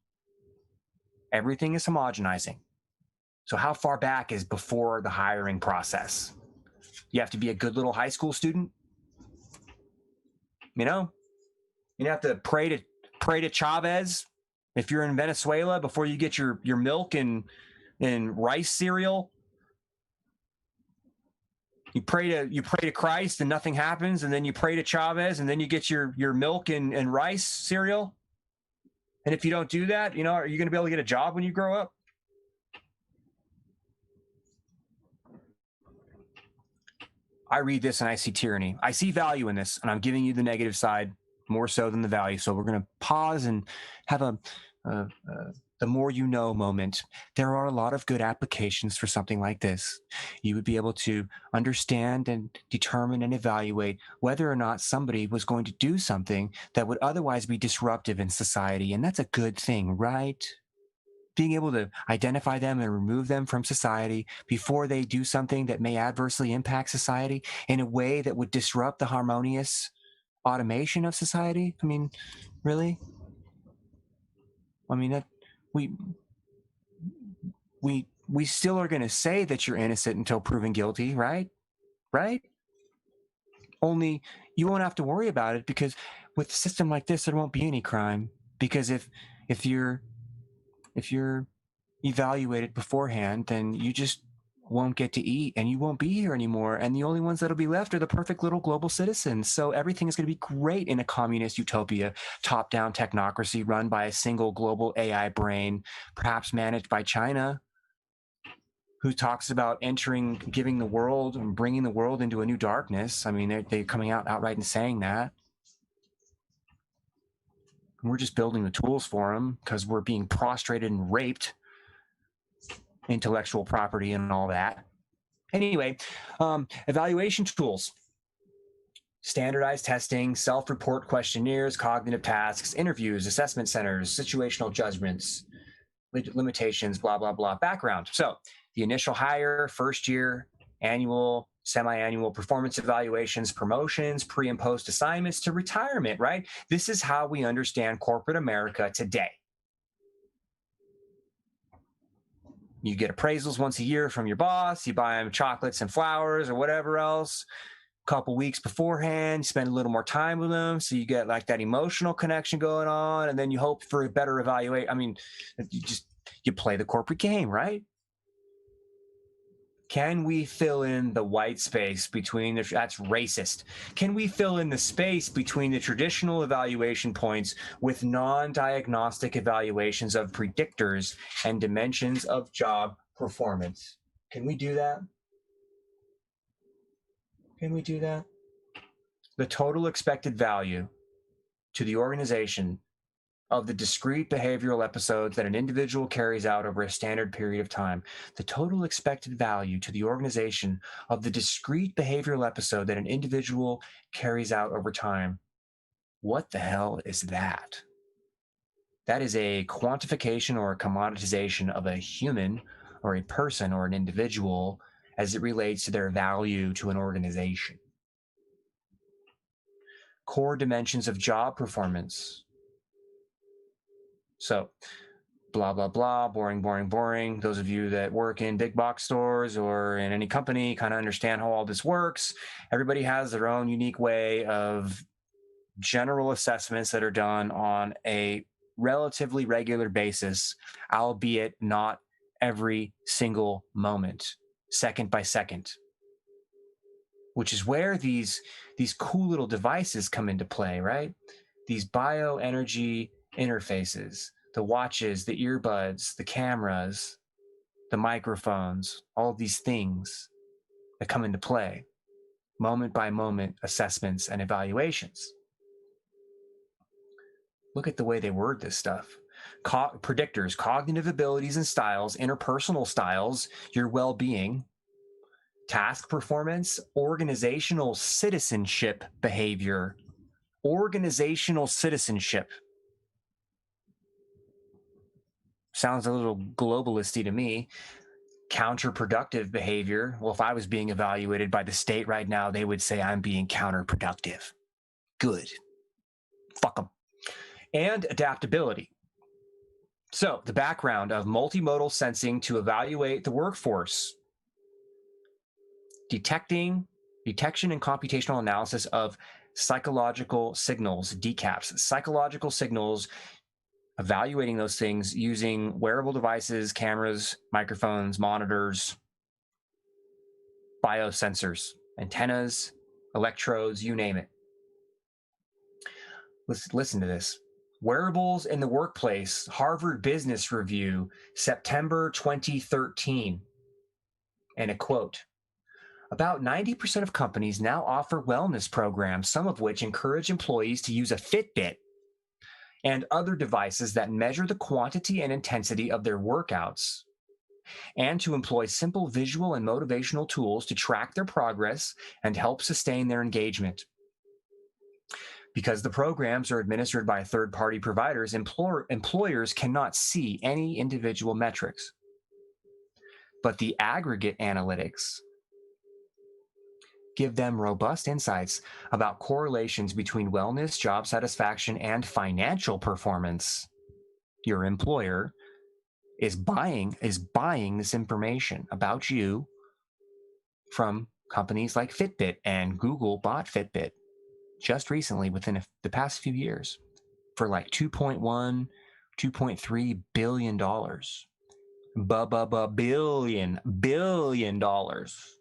So how far back is before the hiring process? You have to be a good little high school student. You have to pray to Chavez if you're in Venezuela before you get your milk and rice cereal. You pray to Christ and nothing happens, and then you pray to Chavez and then you get your milk and rice cereal. And if you don't do that, are you going to be able to get a job when you grow up? I read this and I see tyranny. I see value in this, and I'm giving you the negative side more so than the value. So we're going to pause and have the more you know moment. There are a lot of good applications for something like this. You would be able to understand and determine and evaluate whether or not somebody was going to do something that would otherwise be disruptive in society. And that's a good thing, right? Being able to identify them and remove them from society before they do something that may adversely impact society in a way that would disrupt the harmonious automation of society. I mean, really? I mean, that we still are going to say that you're innocent until proven guilty, right? Only you won't have to worry about it, because with a system like this, there won't be any crime. Because if If you're evaluated beforehand, then you just won't get to eat and you won't be here anymore. And the only ones that'll be left are the perfect little global citizens. So everything is going to be great in a communist utopia, top-down technocracy run by a single global AI brain, perhaps managed by China, who talks about giving the world and bringing the world into a new darkness. I mean, they're coming out outright and saying that. And we're just building the tools for them because we're being prostrated and raped, intellectual property and all that. Anyway, evaluation tools, standardized testing, self-report questionnaires, cognitive tasks, interviews, assessment centers, situational judgments, limitations, blah, blah, blah. Background. So the initial hire, first year, annual, semi-annual performance evaluations, promotions, pre and post assignments to retirement, right? This is how we understand corporate America today. You get appraisals once a year from your boss. You buy them chocolates and flowers or whatever else. A couple weeks beforehand, spend a little more time with them, so you get like that emotional connection going on, and then you hope for a better evaluate. I mean, you play the corporate game, right? Can we fill in the white space between that's racist? Can we fill in the space between the traditional evaluation points with non-diagnostic evaluations of predictors and dimensions of job performance? Can we do that? Can we do that? The total expected value to the organization of the discrete behavioral episodes that an individual carries out over a standard period of time. The total expected value to the organization of the discrete behavioral episode that an individual carries out over time. What the hell is that? That is a quantification or a commoditization of a human or a person or an individual as it relates to their value to an organization. Core dimensions of job performance. So, blah, blah, blah, boring, boring, boring. Those of you that work in big box stores or in any company kind of understand how all this works. Everybody has their own unique way of general assessments that are done on a relatively regular basis, albeit not every single moment, second by second, which is where these cool little devices come into play, right? These bioenergy interfaces, the watches, the earbuds, the cameras, the microphones, all of these things that come into play, moment by moment assessments and evaluations. Look at the way they word this stuff. Predictors, cognitive abilities and styles, interpersonal styles, your well-being, task performance, organizational citizenship behavior, organizational citizenship. Sounds a little globalisty to me. Counterproductive behavior. Well, if I was being evaluated by the state right now, they would say I'm being counterproductive. Good. Fuck them. And adaptability. So the background of multimodal sensing to evaluate the workforce. Detection and computational analysis of psychological signals, DCAPs, psychological signals, evaluating those things using wearable devices, cameras, microphones, monitors, biosensors, antennas, electrodes, you name it. Listen to this. Wearables in the Workplace, Harvard Business Review, September 2013. And a quote, about 90% of companies now offer wellness programs, some of which encourage employees to use a Fitbit and other devices that measure the quantity and intensity of their workouts, and to employ simple visual and motivational tools to track their progress and help sustain their engagement. Because the programs are administered by third-party providers, employers cannot see any individual metrics. But the aggregate analytics give them robust insights about correlations between wellness, job satisfaction, and financial performance. Your employer is buying this information about you from companies like Fitbit, and Google bought Fitbit just recently within the past few years for like $2.1 $2.3 billion. Billion dollars.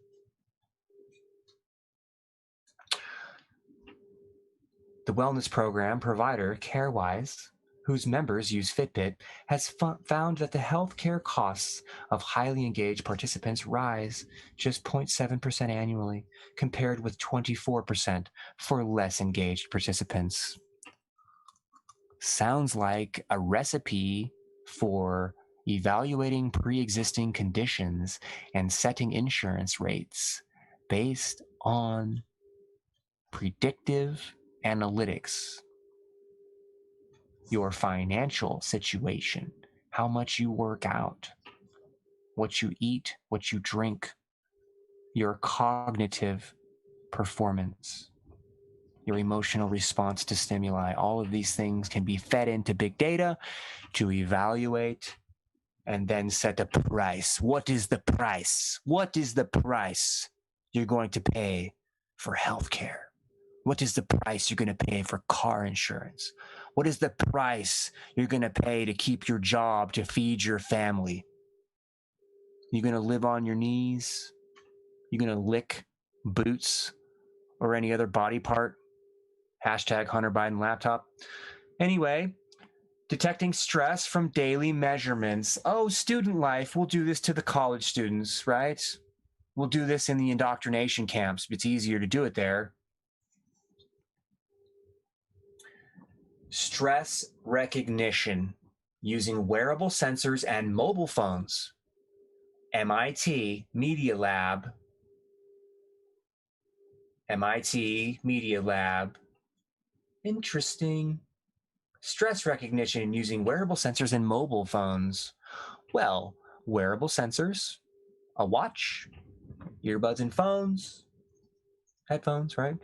The wellness program provider CareWise, whose members use Fitbit, has found that the healthcare costs of highly engaged participants rise just 0.7% annually, compared with 24% for less engaged participants. Sounds like a recipe for evaluating pre-existing conditions and setting insurance rates based on predictive analytics. Your financial situation, how much you work out, what you eat, what you drink, your cognitive performance, your emotional response to stimuli. All of these things can be fed into big data to evaluate and then set a price. What is the price? What is the price you're going to pay for healthcare? What is the price you're going to pay for car insurance? What is the price you're going to pay to keep your job, to feed your family? You're going to live on your knees? You're going to lick boots or any other body part? Hashtag Hunter Biden laptop. Anyway, detecting stress from daily measurements. Oh, student life. We'll do this to the college students, right? We'll do this in the indoctrination camps. It's easier to do it there. Stress recognition using wearable sensors and mobile phones. MIT Media Lab. Interesting. Stress recognition using wearable sensors and mobile phones. Well, wearable sensors, a watch, earbuds and phones, headphones, right?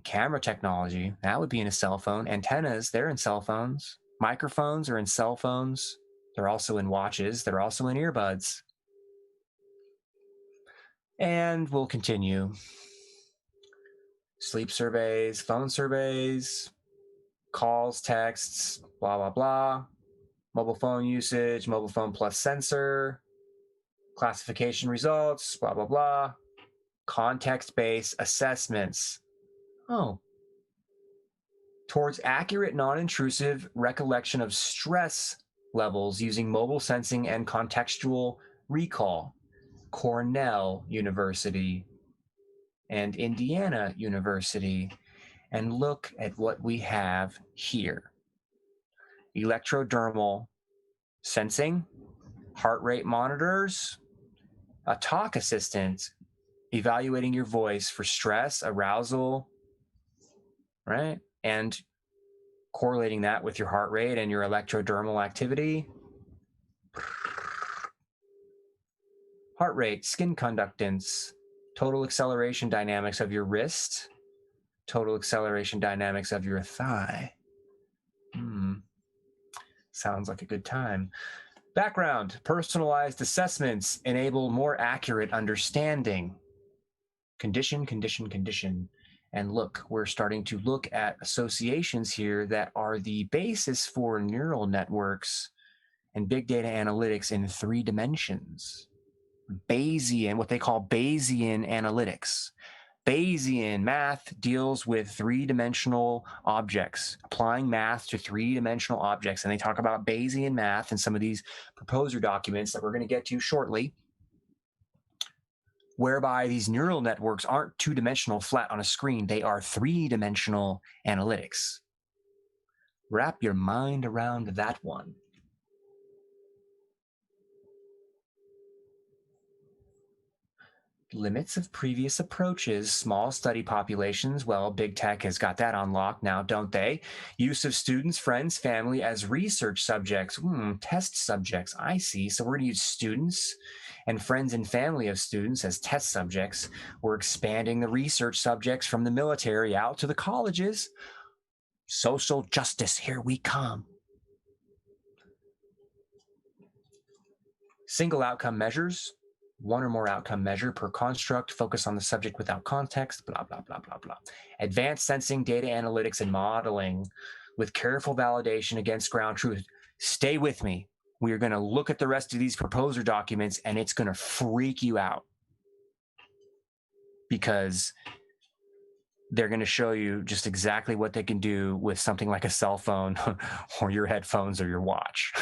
Camera technology, that would be in a cell phone. Antennas, they're in cell phones. Microphones are in cell phones. They're also in watches. They're also in earbuds. And we'll continue. Sleep surveys, phone surveys, calls, texts, blah, blah, blah. Mobile phone usage, mobile phone plus sensor, classification results, blah, blah, blah. Context-based assessments. Oh. Towards accurate, non-intrusive recollection of stress levels using mobile sensing and contextual recall. Cornell University and Indiana University. And look at what we have here. Electrodermal sensing, heart rate monitors, a talk assistant evaluating your voice for stress, arousal, right? And correlating that with your heart rate and your electrodermal activity. Heart rate, skin conductance, total acceleration dynamics of your wrist, total acceleration dynamics of your thigh. Sounds like a good time. Background, personalized assessments enable more accurate understanding. Condition. And look, we're starting to look at associations here that are the basis for neural networks and big data analytics in 3 dimensions. Bayesian, what they call Bayesian analytics. Bayesian math deals with 3-dimensional objects, applying math to 3-dimensional objects. And they talk about Bayesian math in some of these proposer documents that we're going to get to shortly, whereby these neural networks aren't 2-dimensional flat on a screen. They are 3-dimensional analytics. Wrap your mind around that one. Limits of previous approaches, small study populations. Well, big tech has got that on lock now, don't they? Use of students, friends, family as research subjects. Test subjects, I see. So we're going to use students and friends and family of students as test subjects. We're expanding the research subjects from the military out to the colleges. Social justice, here we come. Single outcome measures. 1 or more outcome measure per construct, focus on the subject without context, blah, blah, blah, blah, blah. Advanced sensing, data analytics, and modeling with careful validation against ground truth. Stay with me. We are going to look at the rest of these proposer documents, and it's going to freak you out, because they're going to show you just exactly what they can do with something like a cell phone or your headphones or your watch.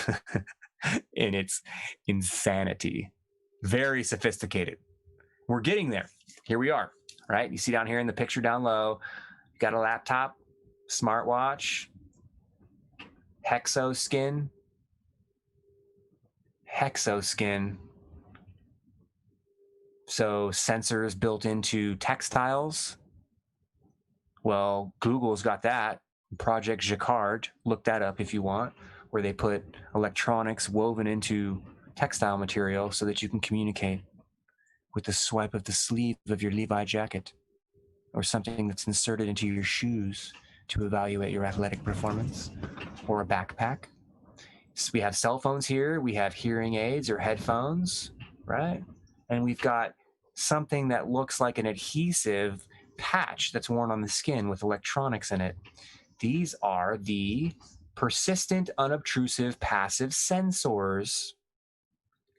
And it's insanity. Very sophisticated. We're getting there. Here we are, right? You see down here in the picture down low, you got a laptop, smartwatch, hexoskin. So sensors built into textiles. Well, Google's got that. Project Jacquard, look that up if you want, where they put electronics woven into textile material so that you can communicate with the swipe of the sleeve of your Levi jacket, or something that's inserted into your shoes to evaluate your athletic performance, or a backpack. So we have cell phones here, we have hearing aids or headphones, right? And we've got something that looks like an adhesive patch that's worn on the skin with electronics in it. These are the persistent, unobtrusive, passive sensors.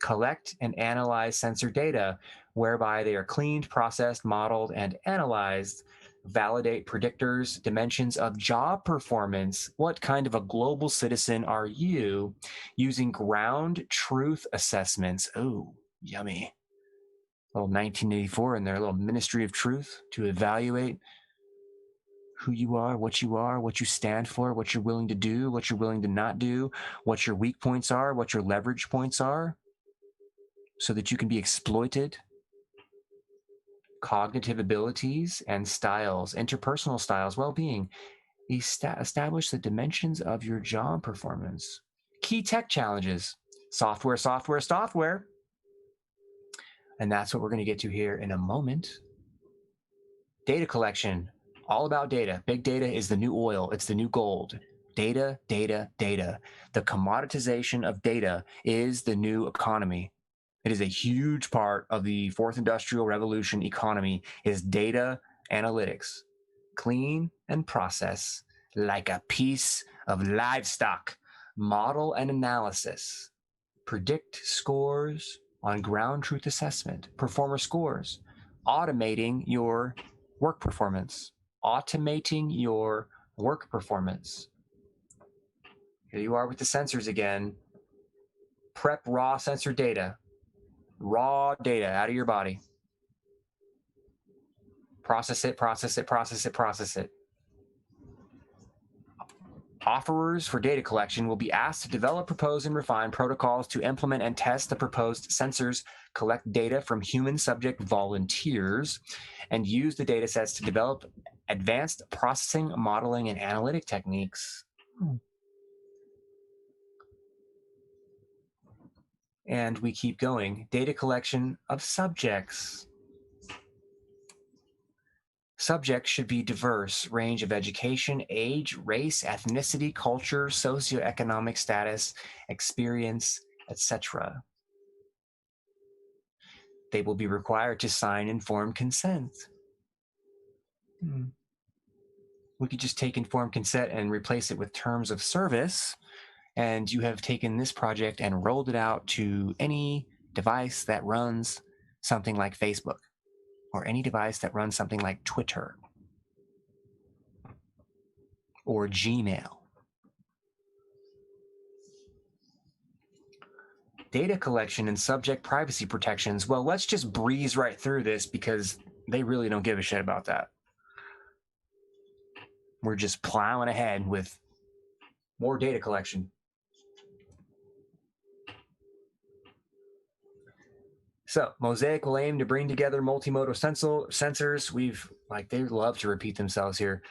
Collect and analyze sensor data, whereby they are cleaned, processed, modeled, and analyzed. Validate predictors, dimensions of job performance. What kind of a global citizen are you? Using ground truth assessments. Oh, yummy. Little 1984 in there, a little Ministry of Truth to evaluate who you are, what you stand for, what you're willing to do, what you're willing to not do, what your weak points are, what your leverage points are, so that you can be exploited. Cognitive abilities and styles, interpersonal styles, well-being. Establish the dimensions of your job performance. Key tech challenges. Software. And that's what we're going to get to here in a moment. Data collection. All about data. Big data is the new oil. It's the new gold. Data. The commoditization of data is the new economy. It is a huge part of the fourth industrial revolution economy is data analytics. Clean and process like a piece of livestock. Model and analysis. Predict scores on ground truth assessment. Performer scores. Automating your work performance. Here you are with the sensors again. Prep raw sensor data. Raw data out of your body. Process it. Offerers for data collection will be asked to develop, propose, and refine protocols to implement and test the proposed sensors, collect data from human subject volunteers, and use the data sets to develop advanced processing, modeling, and analytic techniques. And we keep going. Data collection of subjects. Subjects should be diverse, range of education, age, race, ethnicity, culture, socioeconomic status, experience, etc. They will be required to sign informed consent. We could just take informed consent and replace it with terms of service, and you have taken this project and rolled it out to any device that runs something like Facebook, or any device that runs something like Twitter or Gmail. Data collection and subject privacy protections. Well, let's just breeze right through this because they really don't give a shit about that. We're just plowing ahead with more data collection. So Mosaic will aim to bring together multimodal sensors. They love to repeat themselves here.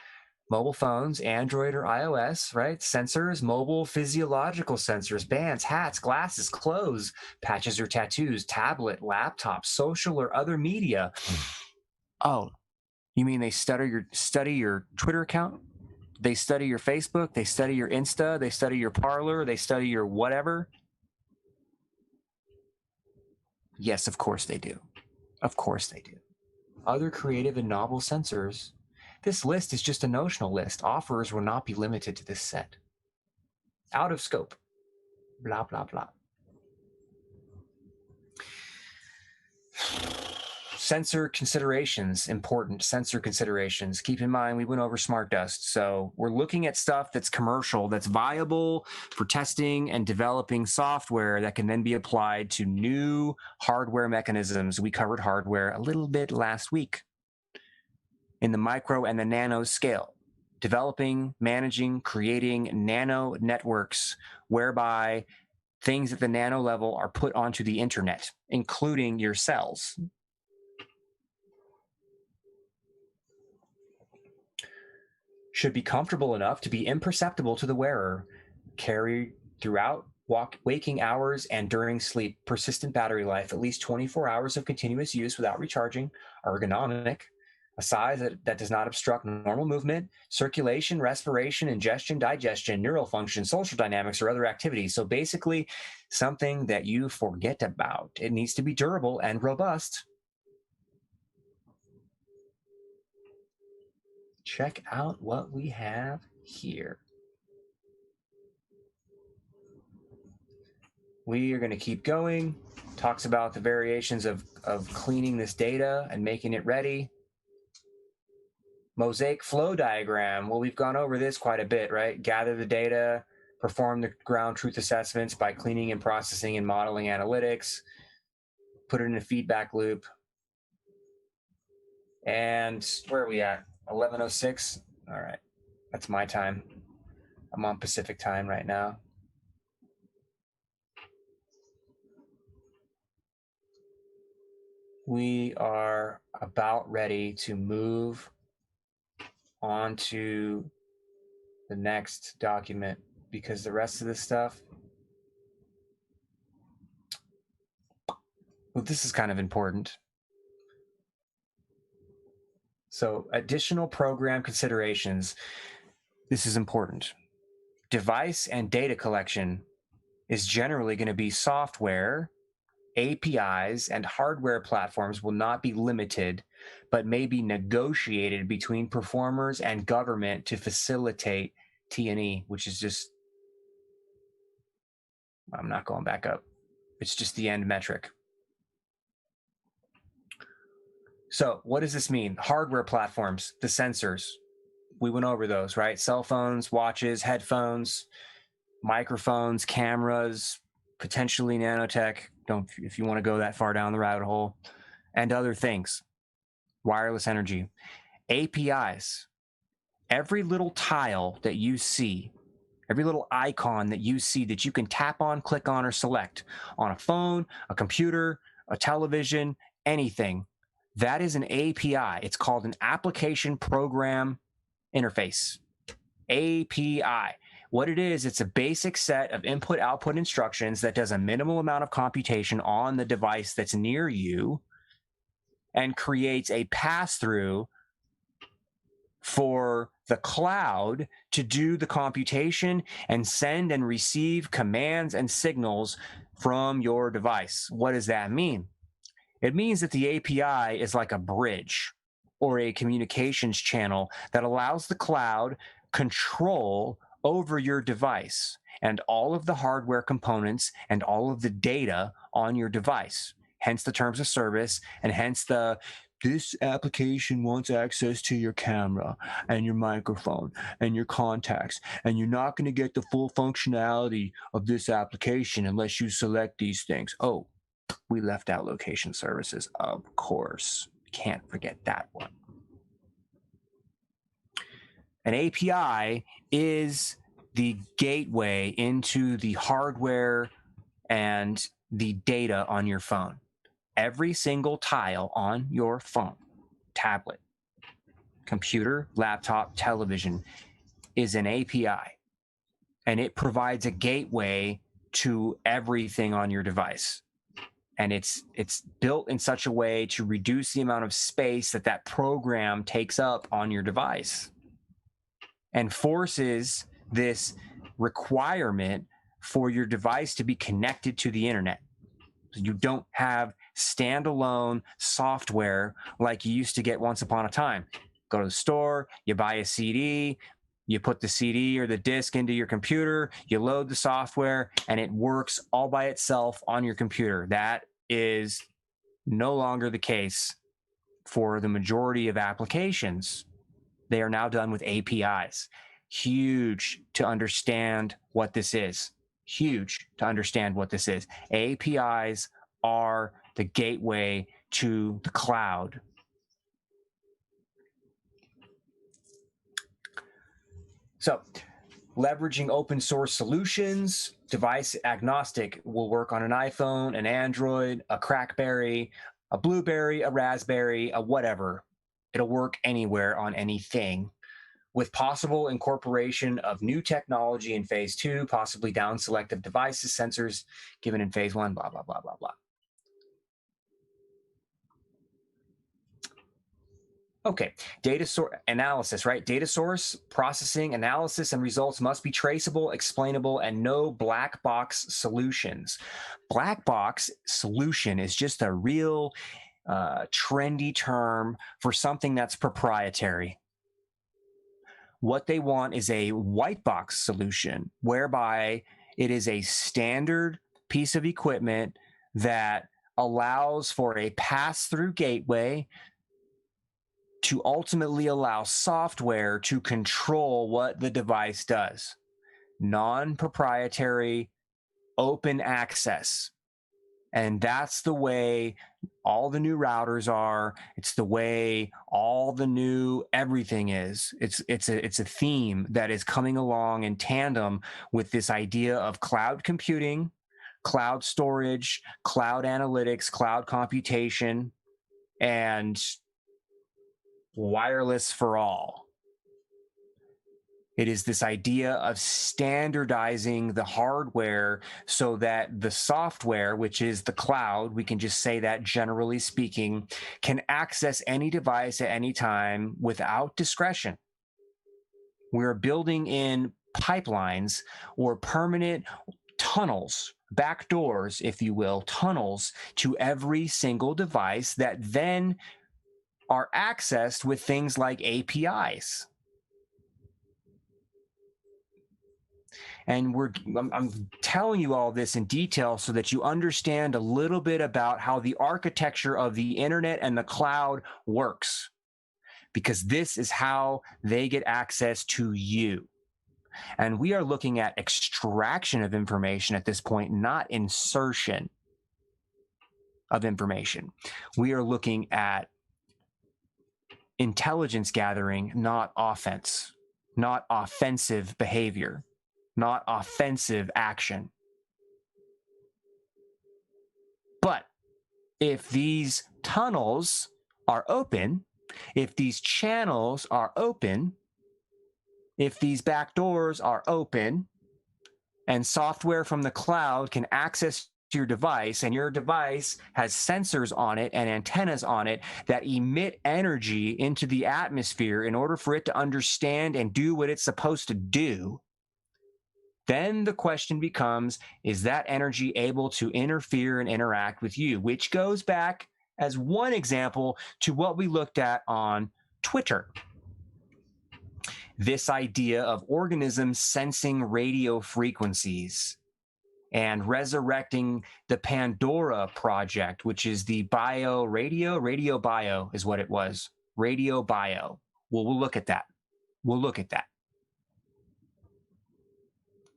Mobile phones, Android or iOS, right? Sensors, mobile physiological sensors, bands, hats, glasses, clothes, patches or tattoos, tablet, laptop, social or other media. Oh, you mean they study your Twitter account? They study your Facebook, they study your Insta, they study your Parler, they study your whatever? Yes, of course they do. Other creative and novel sensors. This list is just a notional list. Offerers will not be limited to this set. Out of scope. blah, blah, blah. Sensor considerations, important sensor considerations. Keep in mind, we went over smart dust. So we're looking at stuff that's commercial, that's viable for testing and developing software that can then be applied to new hardware mechanisms. We covered hardware a little bit last week in the micro and the nano scale. Developing, managing, creating nano networks whereby things at the nano level are put onto the internet, including your cells. Should be comfortable enough to be imperceptible to the wearer, carry throughout waking hours and during sleep, persistent battery life, at least 24 hours of continuous use without recharging, ergonomic, a size that does not obstruct normal movement, circulation, respiration, ingestion, digestion, neural function, social dynamics, or other activities. So basically, something that you forget about. It needs to be durable and robust. Check out what we have here. We are going to keep going. Talks about the variations of cleaning this data and making it ready. Mosaic flow diagram. Well, we've gone over this quite a bit, right? Gather the data, perform the ground truth assessments by cleaning and processing and modeling analytics, put it in a feedback loop. And where are we at? 11:06. All right. That's my time. I'm on Pacific time right now. We are about ready to move on to the next document because the rest of this stuff, well, this is kind of important. So additional program considerations. This is important. Device and data collection is generally going to be software. APIs and hardware platforms will not be limited, but may be negotiated between performers and government to facilitate T&E, which is just, I'm not going back up. It's just the end metric. So what does this mean? Hardware platforms, the sensors, we went over those, right? Cell phones, watches, headphones, microphones, cameras, potentially nanotech. Don't, if you want to go that far down the rabbit hole, and other things. Wireless energy. APIs. Every little tile that you see, every little icon that you see that you can tap on, click on, or select on a phone, a computer, a television, anything, that is an API. It's called an application program interface. API. What it is, it's a basic set of input-output instructions that does a minimal amount of computation on the device that's near you and creates a pass-through for the cloud to do the computation and send and receive commands and signals from your device. What does that mean? It means that the API is like a bridge or a communications channel that allows the cloud control over your device and all of the hardware components and all of the data on your device. Hence the terms of service, and hence this application wants access to your camera and your microphone and your contacts, and you're not going to get the full functionality of this application unless you select these things. Oh, we left out location services, of course. Can't forget that one. An API is the gateway into the hardware and the data on your phone. Every single tile on your phone, tablet, computer, laptop, television is an API, and it provides a gateway to everything on your device. And it's built in such a way to reduce the amount of space that program takes up on your device, and forces this requirement for your device to be connected to the internet. So you don't have standalone software like you used to get once upon a time. Go to the store, you buy a CD, You put the CD or the disc into your computer, you load the software, and it works all by itself on your computer. That is no longer the case for the majority of applications. They are now done with APIs. Huge to understand what this is. Huge to understand what this is. APIs are the gateway to the cloud. So, leveraging open source solutions, device agnostic, will work on an iPhone, an Android, a Crackberry, a Blueberry, a Raspberry, a whatever. It'll work anywhere on anything, with possible incorporation of new technology in phase 2, possibly down selective devices, sensors given in phase 1, blah, blah, blah, blah, blah. Okay, data source analysis, right? Data source, processing, analysis, and results must be traceable, explainable, and no black box solutions. Black box solution is just a real trendy term for something that's proprietary. What they want is a white box solution, whereby it is a standard piece of equipment that allows for a pass-through gateway to ultimately allow software to control what the device does. Non-proprietary, open access. And that's the way all the new routers are. It's the way all the new everything is. It's a theme that is coming along in tandem with this idea of cloud computing, cloud storage, cloud analytics, cloud computation, and wireless for all. It is this idea of standardizing the hardware so that the software, which is the cloud, we can just say that generally speaking, can access any device at any time without discretion. We're building in pipelines or permanent tunnels, back doors, if you will, tunnels to every single device that then are accessed with things like APIs. And I'm telling you all this in detail so that you understand a little bit about how the architecture of the internet and the cloud works, because this is how they get access to you. And we are looking at extraction of information at this point, not insertion of information. We are looking at intelligence gathering, not offense, not offensive behavior, not offensive action. But if these tunnels are open, if these channels are open, if these back doors are open, and software from the cloud can access your device, and your device has sensors on it and antennas on it that emit energy into the atmosphere in order for it to understand and do what it's supposed to do, then the question becomes, is that energy able to interfere and interact with you? Which goes back as one example to what we looked at on Twitter. This idea of organisms sensing radio frequencies and resurrecting the Pandora project, which is the radio bio is what it was. Radio bio. Well, we'll look at that. We'll look at that.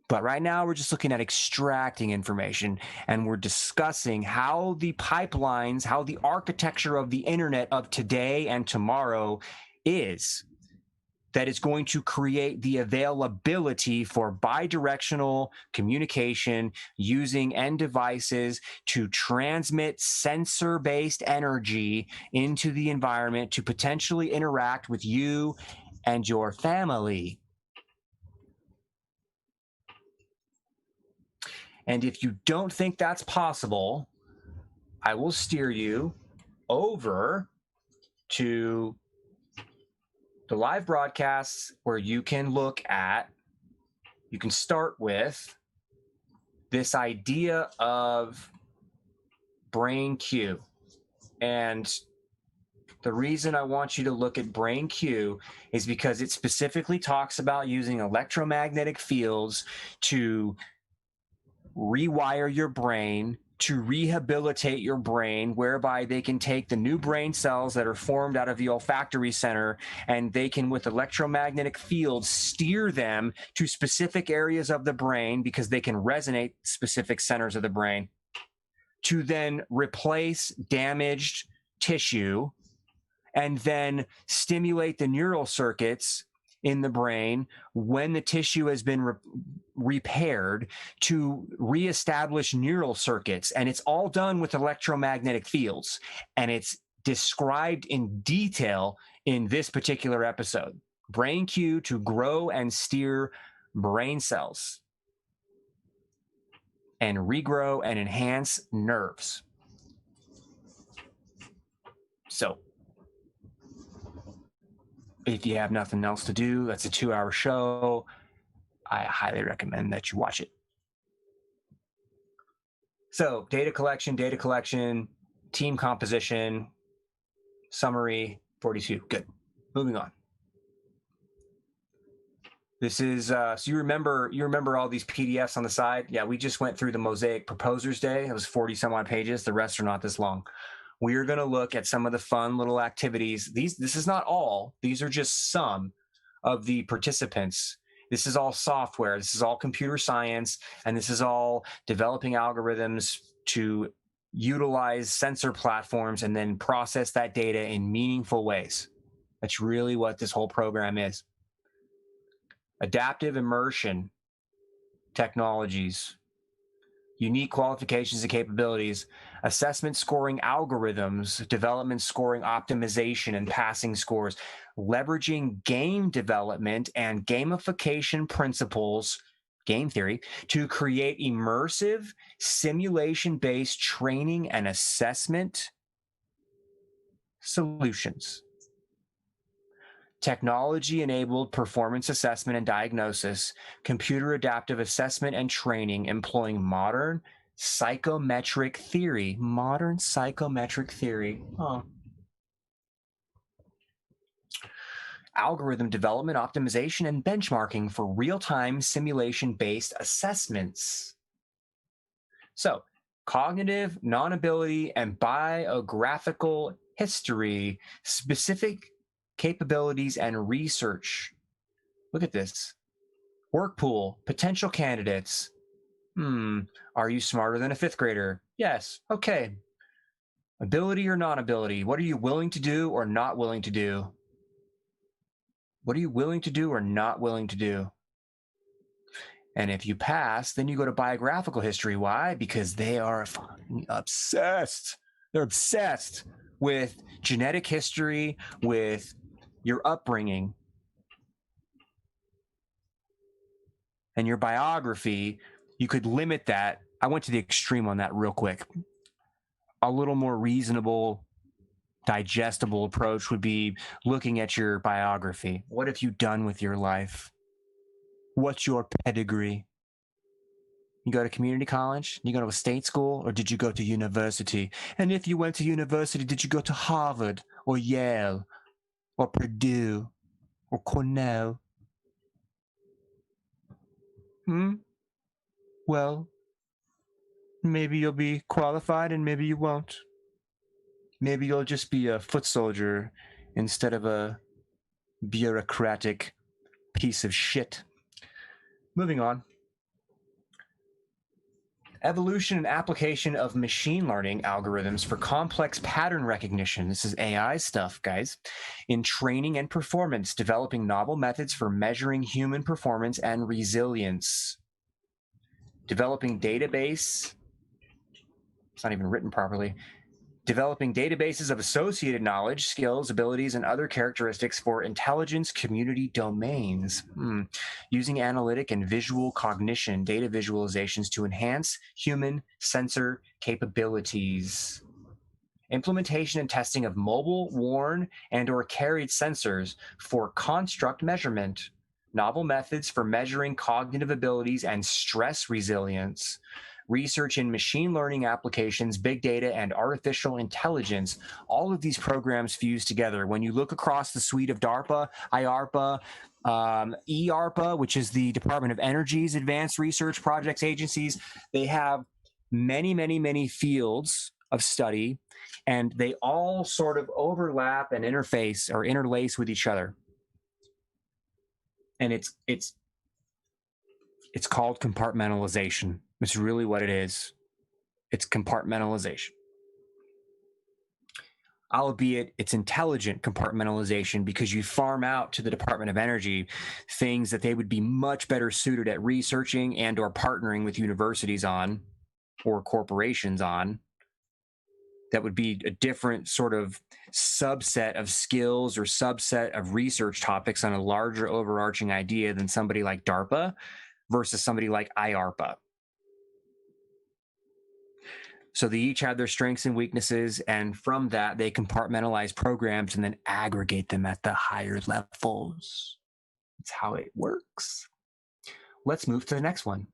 But right now, we're just looking at extracting information, and we're discussing how the pipelines, how the architecture of the internet of today and tomorrow is, that is going to create the availability for bidirectional communication using end devices to transmit sensor-based energy into the environment to potentially interact with you and your family. And if you don't think that's possible, I will steer you over to the live broadcasts where you can start with this idea of brain Q. And The reason I want you to look at BrainQ is because it specifically talks about using electromagnetic fields to rewire your brain, to rehabilitate your brain, whereby they can take the new brain cells that are formed out of the olfactory center and they can, with electromagnetic fields, steer them to specific areas of the brain because they can resonate specific centers of the brain to then replace damaged tissue and then stimulate the neural circuits in the brain when the tissue has been repaired to reestablish neural circuits. And it's all done with electromagnetic fields. And it's described in detail in this particular episode. BrainQ to grow and steer brain cells and regrow and enhance nerves. So, if you have nothing else to do, that's a 2-hour show. I highly recommend that you watch it. So, data collection, team composition, summary, 42. Good. Moving on. This is, so you remember all these PDFs on the side? Yeah, we just went through the Mosaic Proposers Day. It was 40 some odd pages. The rest are not this long. We are going to look at some of the fun little activities. This is not all. These are just some of the participants. This is all software. This is all computer science. And this is all developing algorithms to utilize sensor platforms and then process that data in meaningful ways. That's really what this whole program is. Adaptive immersion technologies, unique qualifications and capabilities, assessment scoring algorithms, development scoring optimization and passing scores, leveraging game development and gamification principles, game theory, to create immersive simulation-based training and assessment solutions. Technology-enabled performance assessment and diagnosis, computer adaptive assessment and training employing modern psychometric theory. Modern psychometric theory. Huh. Algorithm development, optimization, and benchmarking for real-time simulation-based assessments. So, cognitive, non-ability, and biographical history, specific capabilities and research. Look at this. Work pool, potential candidates. Are you smarter than a 5th grader? Yes. Okay. Ability or non-ability? What are you willing to do or not willing to do? What are you willing to do or not willing to do? And if you pass, then you go to biographical history. Why? Because they are fucking obsessed. They're obsessed with genetic history, with your upbringing, and your biography. You could limit that. I went to the extreme on that real quick. A little more reasonable, digestible approach would be looking at your biography. What have you done with your life? What's your pedigree? You go to community college? You go to a state school? Or did you go to university? And if you went to university, did you go to Harvard or Yale or Purdue or Cornell? Well, maybe you'll be qualified and maybe you won't. Maybe you'll just be a foot soldier instead of a bureaucratic piece of shit. Moving on. Evolution and application of machine learning algorithms for complex pattern recognition. This is AI stuff, guys. In training and performance, developing novel methods for measuring human performance and resilience. Developing database. It's not even written properly. Developing databases of associated knowledge, skills, abilities, and other characteristics for intelligence community domains. Using analytic and visual cognition data visualizations to enhance human sensor capabilities. Implementation and testing of mobile, worn, and/or carried sensors for construct measurement. Novel methods for measuring cognitive abilities and stress resilience. research in machine learning applications, big data, and artificial intelligence. All of these programs fuse together. When you look across the suite of DARPA, Iarpa, Iarpa, which is the Department of Energy's Advanced Research Projects Agencies, they have many, many, many fields of study, and they all sort of overlap and interface or interlace with each other. And it's called compartmentalization. It's really what it is. It's compartmentalization. Albeit it's intelligent compartmentalization, because you farm out to the Department of Energy things that they would be much better suited at researching and or partnering with universities on or corporations on. That would be a different sort of subset of skills or subset of research topics on a larger overarching idea than somebody like DARPA versus somebody like Iarpa. So they each have their strengths and weaknesses, and from that, they compartmentalize programs and then aggregate them at the higher levels. That's how it works. Let's move to the next one.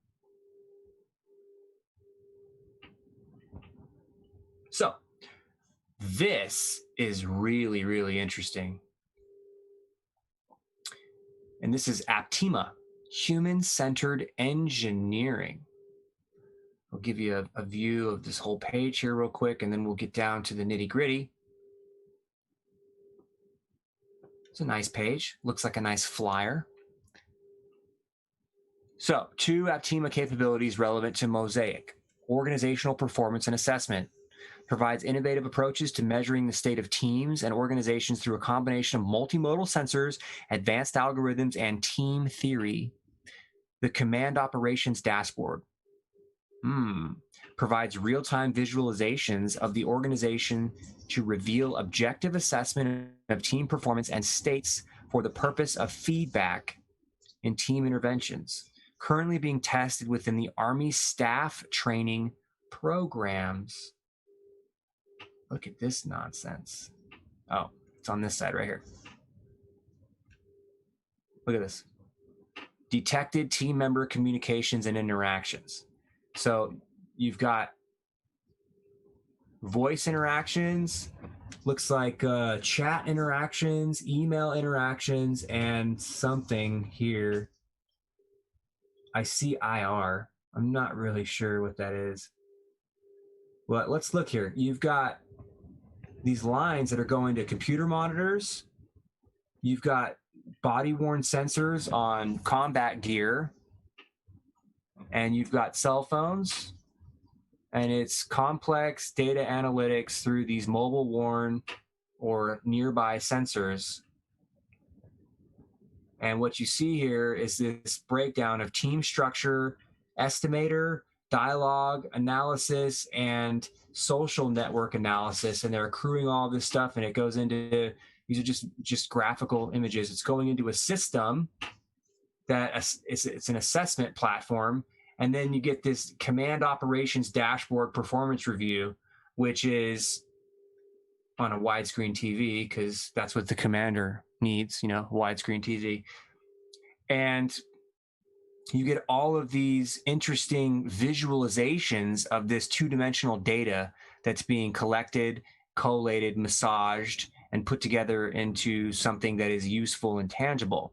So this is really, really interesting. And this is APTEMA, Human-Centered Engineering. I'll give you a view of this whole page here real quick, and then we'll get down to the nitty-gritty. It's a nice page. Looks like a nice flyer. So, 2 APTEMA capabilities relevant to Mosaic. Organizational performance and assessment. Provides innovative approaches to measuring the state of teams and organizations through a combination of multimodal sensors, advanced algorithms, and team theory. The Command Operations Dashboard. Provides real-time visualizations of the organization to reveal objective assessment of team performance and states for the purpose of feedback in team interventions. Currently being tested within the Army staff training programs. Look at this nonsense. Oh, it's on this side right here. Look at this. Detected team member communications and interactions. So you've got voice interactions, looks like chat interactions, email interactions, and something here. I see IR. I'm not really sure what that is. Well, let's look here. You've got these lines that are going to computer monitors. You've got body-worn sensors on combat gear. And you've got cell phones, and it's complex data analytics through these mobile worn or nearby sensors. And what you see here is this breakdown of team structure, estimator, dialogue analysis, and social network analysis. And they're accruing all this stuff, and it goes into, these are just graphical images. It's going into a system that it's an assessment platform. And then you get this Command Operations Dashboard Performance Review, which is on a widescreen TV, because that's what the commander needs, widescreen TV. And you get all of these interesting visualizations of this 2-dimensional data that's being collected, collated, massaged, and put together into something that is useful and tangible.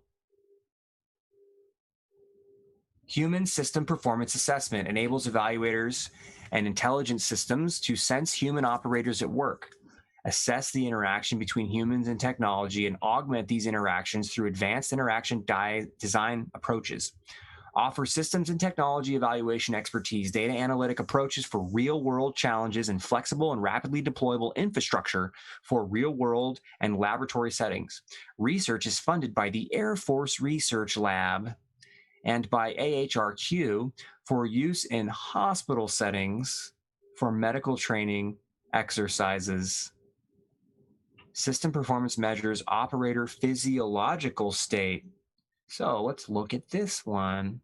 Human System Performance Assessment enables evaluators and intelligence systems to sense human operators at work, assess the interaction between humans and technology, and augment these interactions through advanced interaction design approaches. Offer systems and technology evaluation expertise, data analytic approaches for real-world challenges, and flexible and rapidly deployable infrastructure for real-world and laboratory settings. Research is funded by the Air Force Research Lab and by AHRQ for use in hospital settings for medical training exercises. System performance measures operator physiological state. So let's look at this one.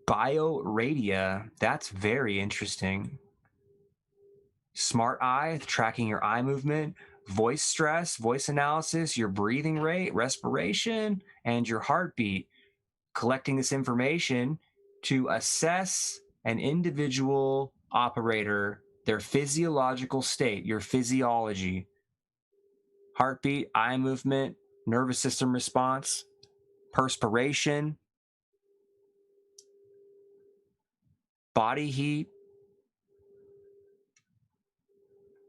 Bioradia, that's very interesting. Smart Eye, tracking your eye movement, voice stress, voice analysis, your breathing rate, respiration, and your heartbeat. Collecting this information to assess an individual operator, their physiological state, your physiology, heartbeat, eye movement, nervous system response, perspiration, body heat,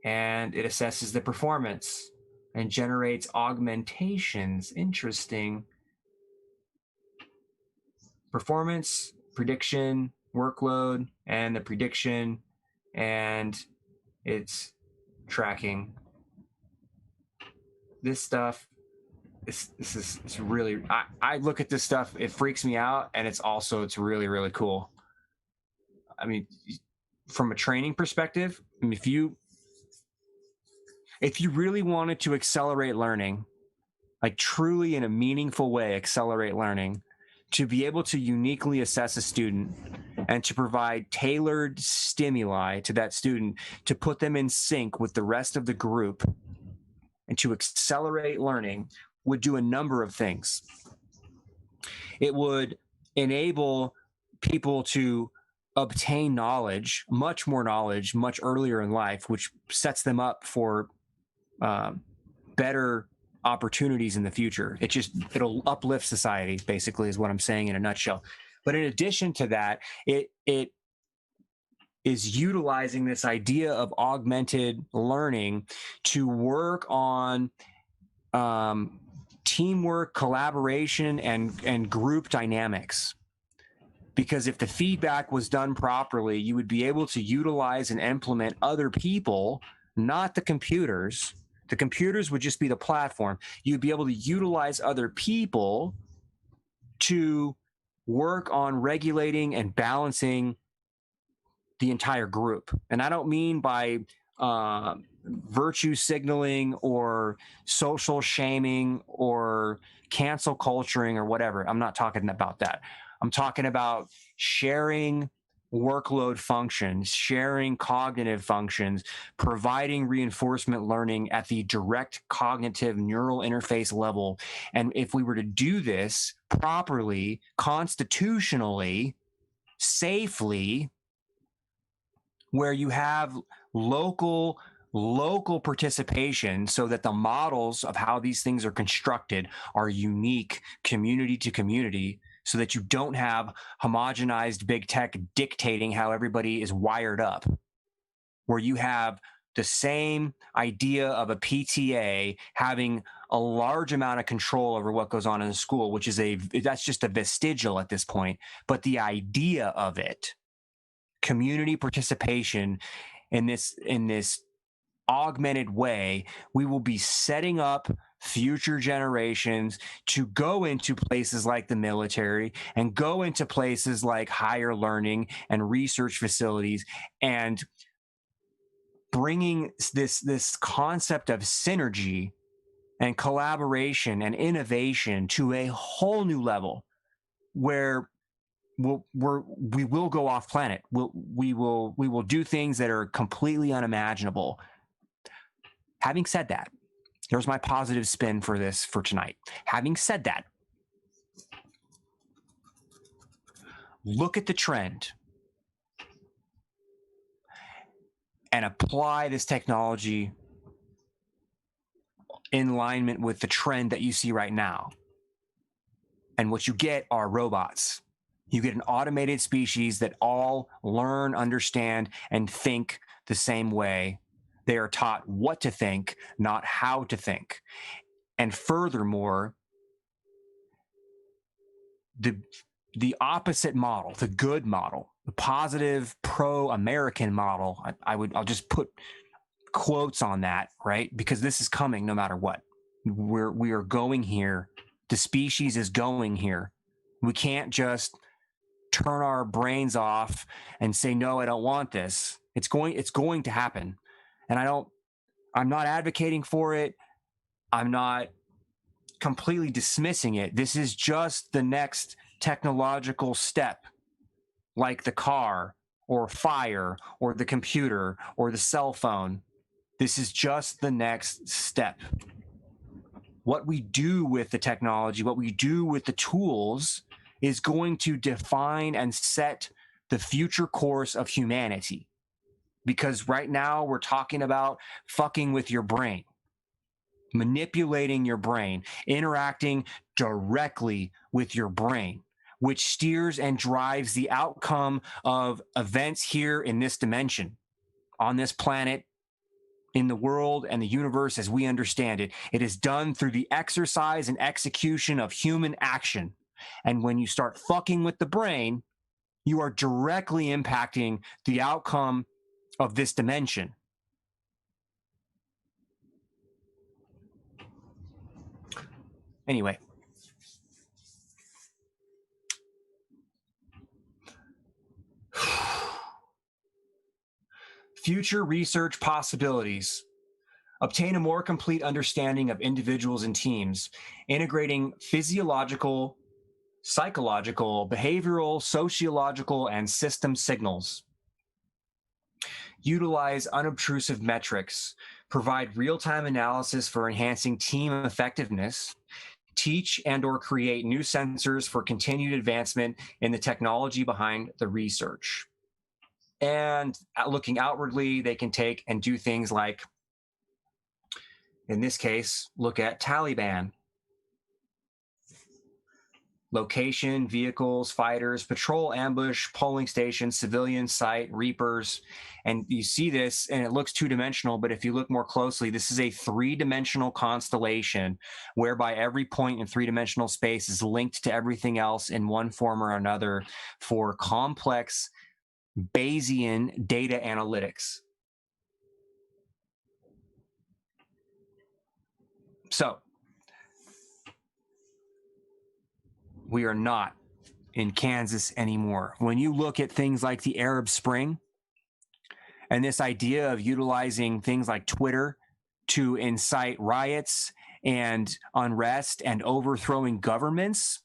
and it assesses the performance and generates augmentations. Interesting. Performance, prediction, workload, and the prediction, and it's tracking. This stuff, this is it's really, I look at this stuff, it freaks me out, and it's really, really cool. I mean, from a training perspective, I mean, if you really wanted to accelerate learning, like truly in a meaningful way, accelerate learning, to be able to uniquely assess a student and to provide tailored stimuli to that student to put them in sync with the rest of the group and to accelerate learning would do a number of things. It would enable people to obtain knowledge, much more knowledge, much earlier in life, which sets them up for better opportunities in the future. It'll uplift society, basically, is what I'm saying in a nutshell. But in addition to that, it is utilizing this idea of augmented learning to work on teamwork, collaboration, and group dynamics. Because if the feedback was done properly, you would be able to utilize and implement other people, not the computers. The computers would just be the platform. You'd be able to utilize other people to work on regulating and balancing the entire group. And I don't mean by virtue signaling or social shaming or cancel culturing or whatever. I'm not talking about that. I'm talking about sharing workload functions, sharing cognitive functions, providing reinforcement learning at the direct cognitive neural interface level. And if we were to do this properly, constitutionally, safely, where you have local participation so that the models of how these things are constructed are unique community to community, so that you don't have homogenized big tech dictating how everybody is wired up, where you have the same idea of a PTA having a large amount of control over what goes on in the school, which is that's just a vestigial at this point. But the idea of it, community participation in this augmented way, we will be setting up future generations to go into places like the military and go into places like higher learning and research facilities, and bringing this concept of synergy and collaboration and innovation to a whole new level, where we will go off planet. We will do things that are completely unimaginable. Having said that, there's my positive spin for this for tonight. Having said that, look at the trend and apply this technology in alignment with the trend that you see right now. And what you get are robots. You get an automated species that all learn, understand, and think the same way. They are taught what to think, not how to think. And furthermore, the opposite model, the good model, the positive pro-American model, I'll just put quotes on that, right? Because this is coming no matter what. We are going here. The species is going here. We can't just turn our brains off and say, no, I don't want this. It's going to happen. And I'm not advocating for it. I'm not completely dismissing it. This is just the next technological step, like the car or fire or the computer or the cell phone. This is just the next step. What we do with the technology, what we do with the tools, is going to define and set the future course of humanity. Because right now we're talking about fucking with your brain, manipulating your brain, interacting directly with your brain, which steers and drives the outcome of events here in this dimension, on this planet, in the world and the universe as we understand it. It is done through the exercise and execution of human action. And when you start fucking with the brain, you are directly impacting the outcome of this dimension. Anyway. Future research possibilities. Obtain a more complete understanding of individuals and teams, integrating physiological, psychological, behavioral, sociological, and system signals. Utilize unobtrusive metrics. Provide real-time analysis for enhancing team effectiveness. Teach and or create new sensors for continued advancement in the technology behind the research. And looking outwardly, they can take and do things like, in this case, look at Taliban. Location, vehicles, fighters, patrol, ambush, polling stations, civilian site, reapers. And you see this, and it looks two-dimensional, but if you look more closely, this is a three-dimensional constellation whereby every point in three-dimensional space is linked to everything else in one form or another for complex Bayesian data analytics. So, we are not in Kansas anymore. When you look at things like the Arab Spring and this idea of utilizing things like Twitter to incite riots and unrest and overthrowing governments,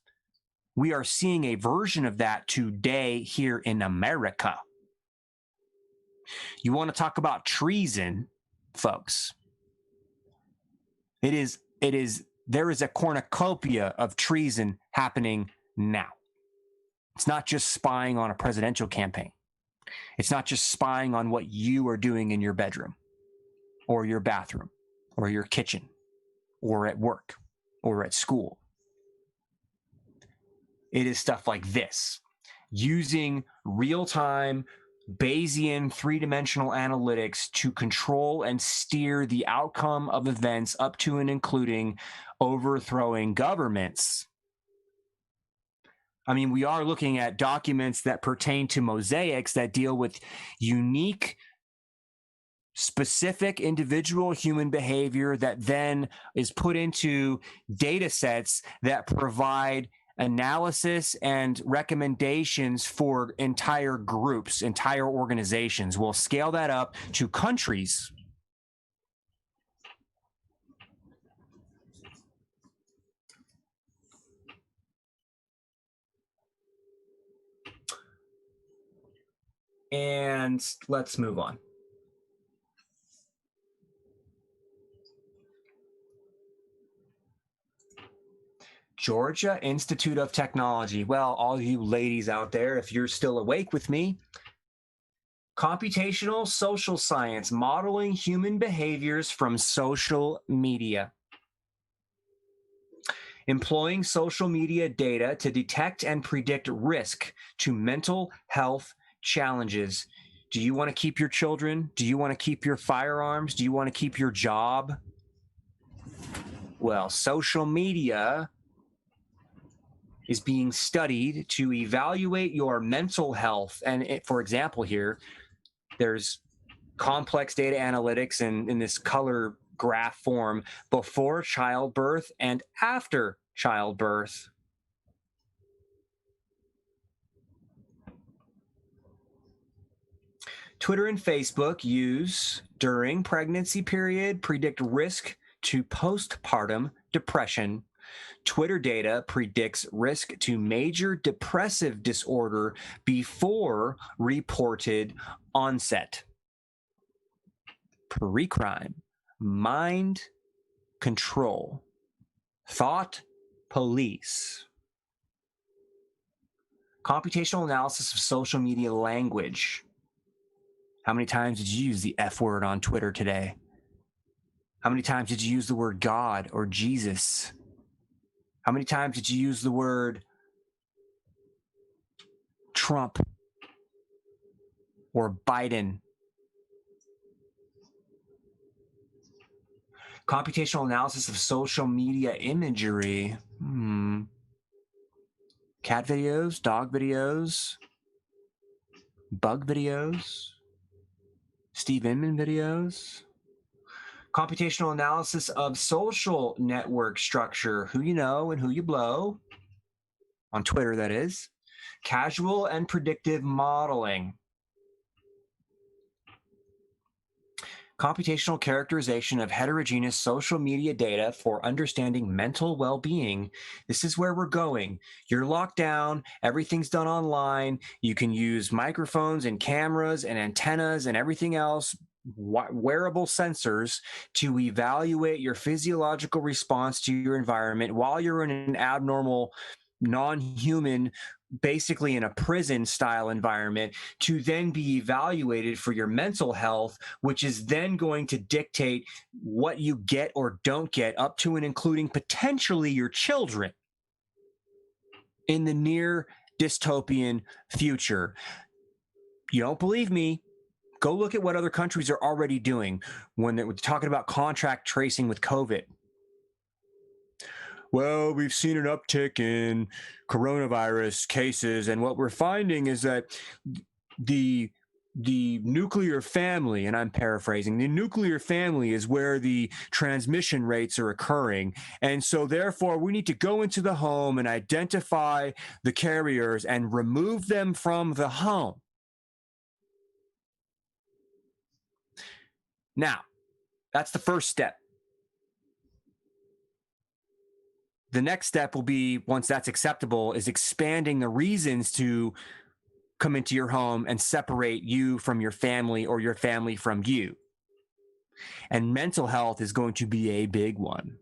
we are seeing a version of that today here in America. You want to talk about treason, folks? There is a cornucopia of treason happening now. It's not just spying on a presidential campaign. It's not just spying on what you are doing in your bedroom or your bathroom or your kitchen or at work or at school. It is stuff like this, using real-time Bayesian three-dimensional analytics to control and steer the outcome of events up to and including overthrowing governments. I mean, we are looking at documents that pertain to mosaics that deal with unique, specific individual human behavior that then is put into data sets that provide analysis and recommendations for entire groups, entire organizations. We'll scale that up to countries. And let's move on. Georgia Institute of Technology. Well, all you ladies out there, if you're still awake with me, computational social science, modeling human behaviors from social media. Employing social media data to detect and predict risk to mental health challenges. Do you want to keep your children? Do you want to keep your firearms? Do you want to keep your job? Well, social media is being studied to evaluate your mental health. And for example, here, there's complex data analytics in this color graph form before childbirth and after childbirth. Twitter and Facebook use during pregnancy period, predict risk to postpartum depression. Twitter data predicts risk to major depressive disorder before reported onset. Pre-crime, mind control, thought police. Computational analysis of social media language. How many times did you use the F word on Twitter today? How many times did you use the word God or Jesus? How many times did you use the word Trump or Biden? Computational analysis of social media imagery. Cat videos, dog videos, bug videos, Steve Inman videos. Computational analysis of social network structure, who you know and who you blow, on Twitter, that is. Casual and predictive modeling. Computational characterization of heterogeneous social media data for understanding mental well-being. This is where we're going. You're locked down. Everything's done online. You can use microphones and cameras and antennas and everything else, wearable sensors, to evaluate your physiological response to your environment while you're in an abnormal, non-human, basically in a prison style environment, to then be evaluated for your mental health, which is then going to dictate what you get or don't get, up to and including potentially your children in the near dystopian future. You don't believe me? Go look at what other countries are already doing when they're talking about contract tracing with COVID. Well, we've seen an uptick in coronavirus cases, and what we're finding is that the nuclear family, and I'm paraphrasing, the nuclear family is where the transmission rates are occurring. And so therefore we need to go into the home and identify the carriers and remove them from the home. Now, that's the first step. The next step will be, once that's acceptable, is expanding the reasons to come into your home and separate you from your family or your family from you. And mental health is going to be a big one,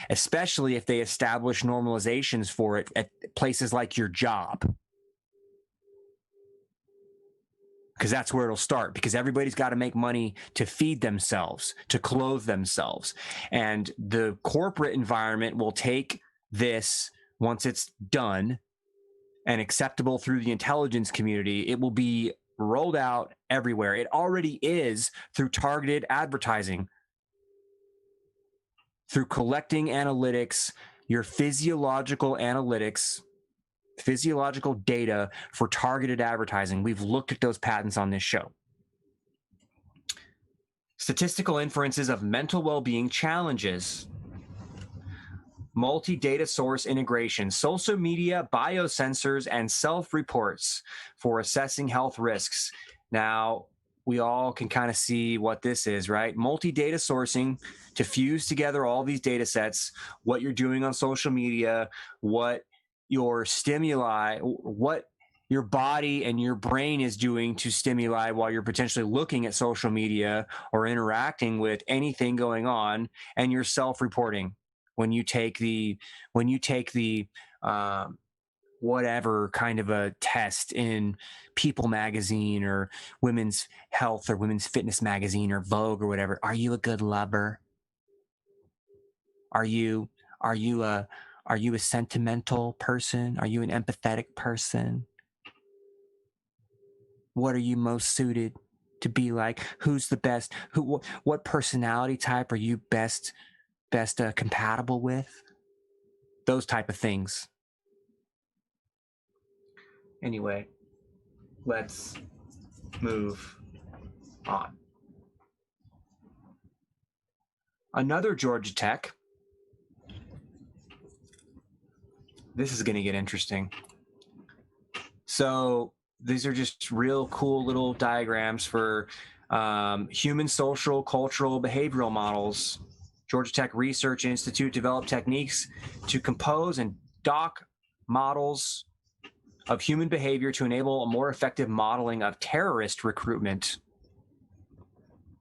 especially if they establish normalizations for it at places like your job. Because that's where it'll start, because everybody's got to make money to feed themselves, to clothe themselves. And the corporate environment will take this, once it's done and acceptable through the intelligence community, it will be rolled out everywhere. It already is, through targeted advertising, through collecting analytics, your physiological analytics, physiological data for targeted advertising. We've looked at those patents on this show. Statistical inferences of mental well-being challenges. Multi-data source integration, social media, biosensors, and self-reports for assessing health risks. Now, we all can kind of see what this is, right? Multi-data sourcing to fuse together all these data sets, what you're doing on social media, what your stimuli, what your body and your brain is doing to stimuli while you're potentially looking at social media or interacting with anything going on, and your self-reporting when you take the whatever kind of a test in People magazine or Women's Health or Women's Fitness magazine or Vogue or whatever. Are you a good lover? Are you a sentimental person? Are you an empathetic person? What are you most suited to be like? Who's the best? What personality type are you best compatible with? Those type of things. Anyway, let's move on. Another Georgia Tech. This is going to get interesting. So these are just real cool little diagrams for human social, cultural, behavioral models. Georgia Tech Research Institute developed techniques to compose and dock models of human behavior to enable a more effective modeling of terrorist recruitment.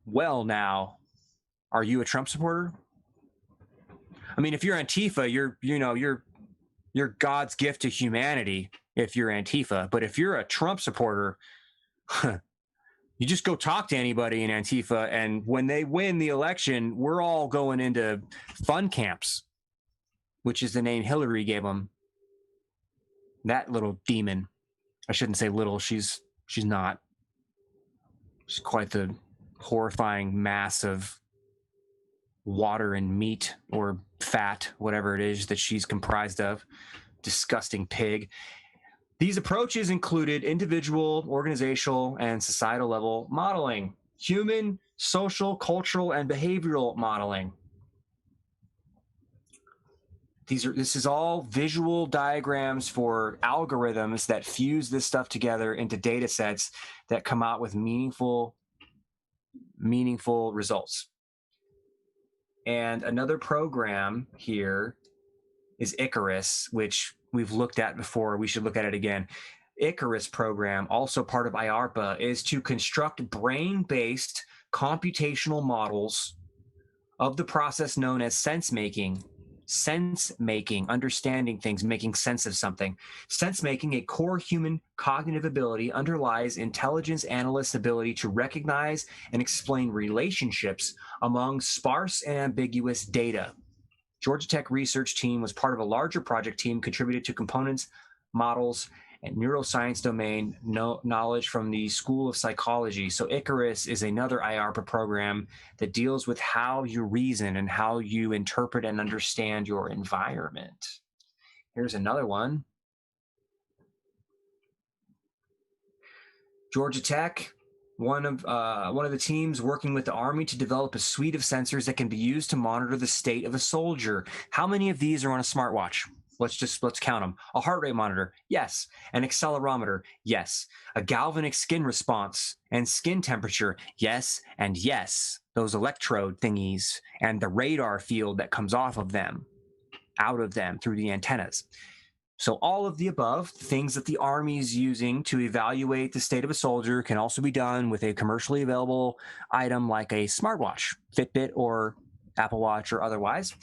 Well, now, are you a Trump supporter? I mean, if you're Antifa, you're God's gift to humanity. if you're Antifa. But if you're a Trump supporter, you just go talk to anybody in Antifa, and when they win the election, we're all going into fun camps, which is the name Hillary gave them. That little demon. I shouldn't say little. She's not. She's quite the horrifying mass of water and meat or fat, whatever it is that she's comprised of. Disgusting pig. These approaches included individual, organizational, and societal level modeling, human, social, cultural, and behavioral modeling. This is all visual diagrams for algorithms that fuse this stuff together into data sets that come out with meaningful results. And another program here is Icarus, which we've looked at before. We should look at it again. Icarus program, also part of Iarpa, is to construct brain-based computational models of the process known as sense-making, understanding things, making sense of something. Sense-making, a core human cognitive ability, underlies intelligence analysts' ability to recognize and explain relationships among sparse and ambiguous data. Georgia Tech research team was part of a larger project team, contributed to components, models, and neuroscience domain knowledge from the School of Psychology. So Icarus is another Iarpa program that deals with how you reason and how you interpret and understand your environment. Here's another one. Georgia Tech, one of the teams working with the Army to develop a suite of sensors that can be used to monitor the state of a soldier. How many of these are on a smartwatch? Let's count them. A heart rate monitor, yes. An accelerometer, yes. A galvanic skin response and skin temperature, yes and yes. Those electrode thingies and the radar field that comes off of them, out of them through the antennas. So all of the above, things that the Army is using to evaluate the state of a soldier, can also be done with a commercially available item like a smartwatch, Fitbit or Apple Watch or otherwise.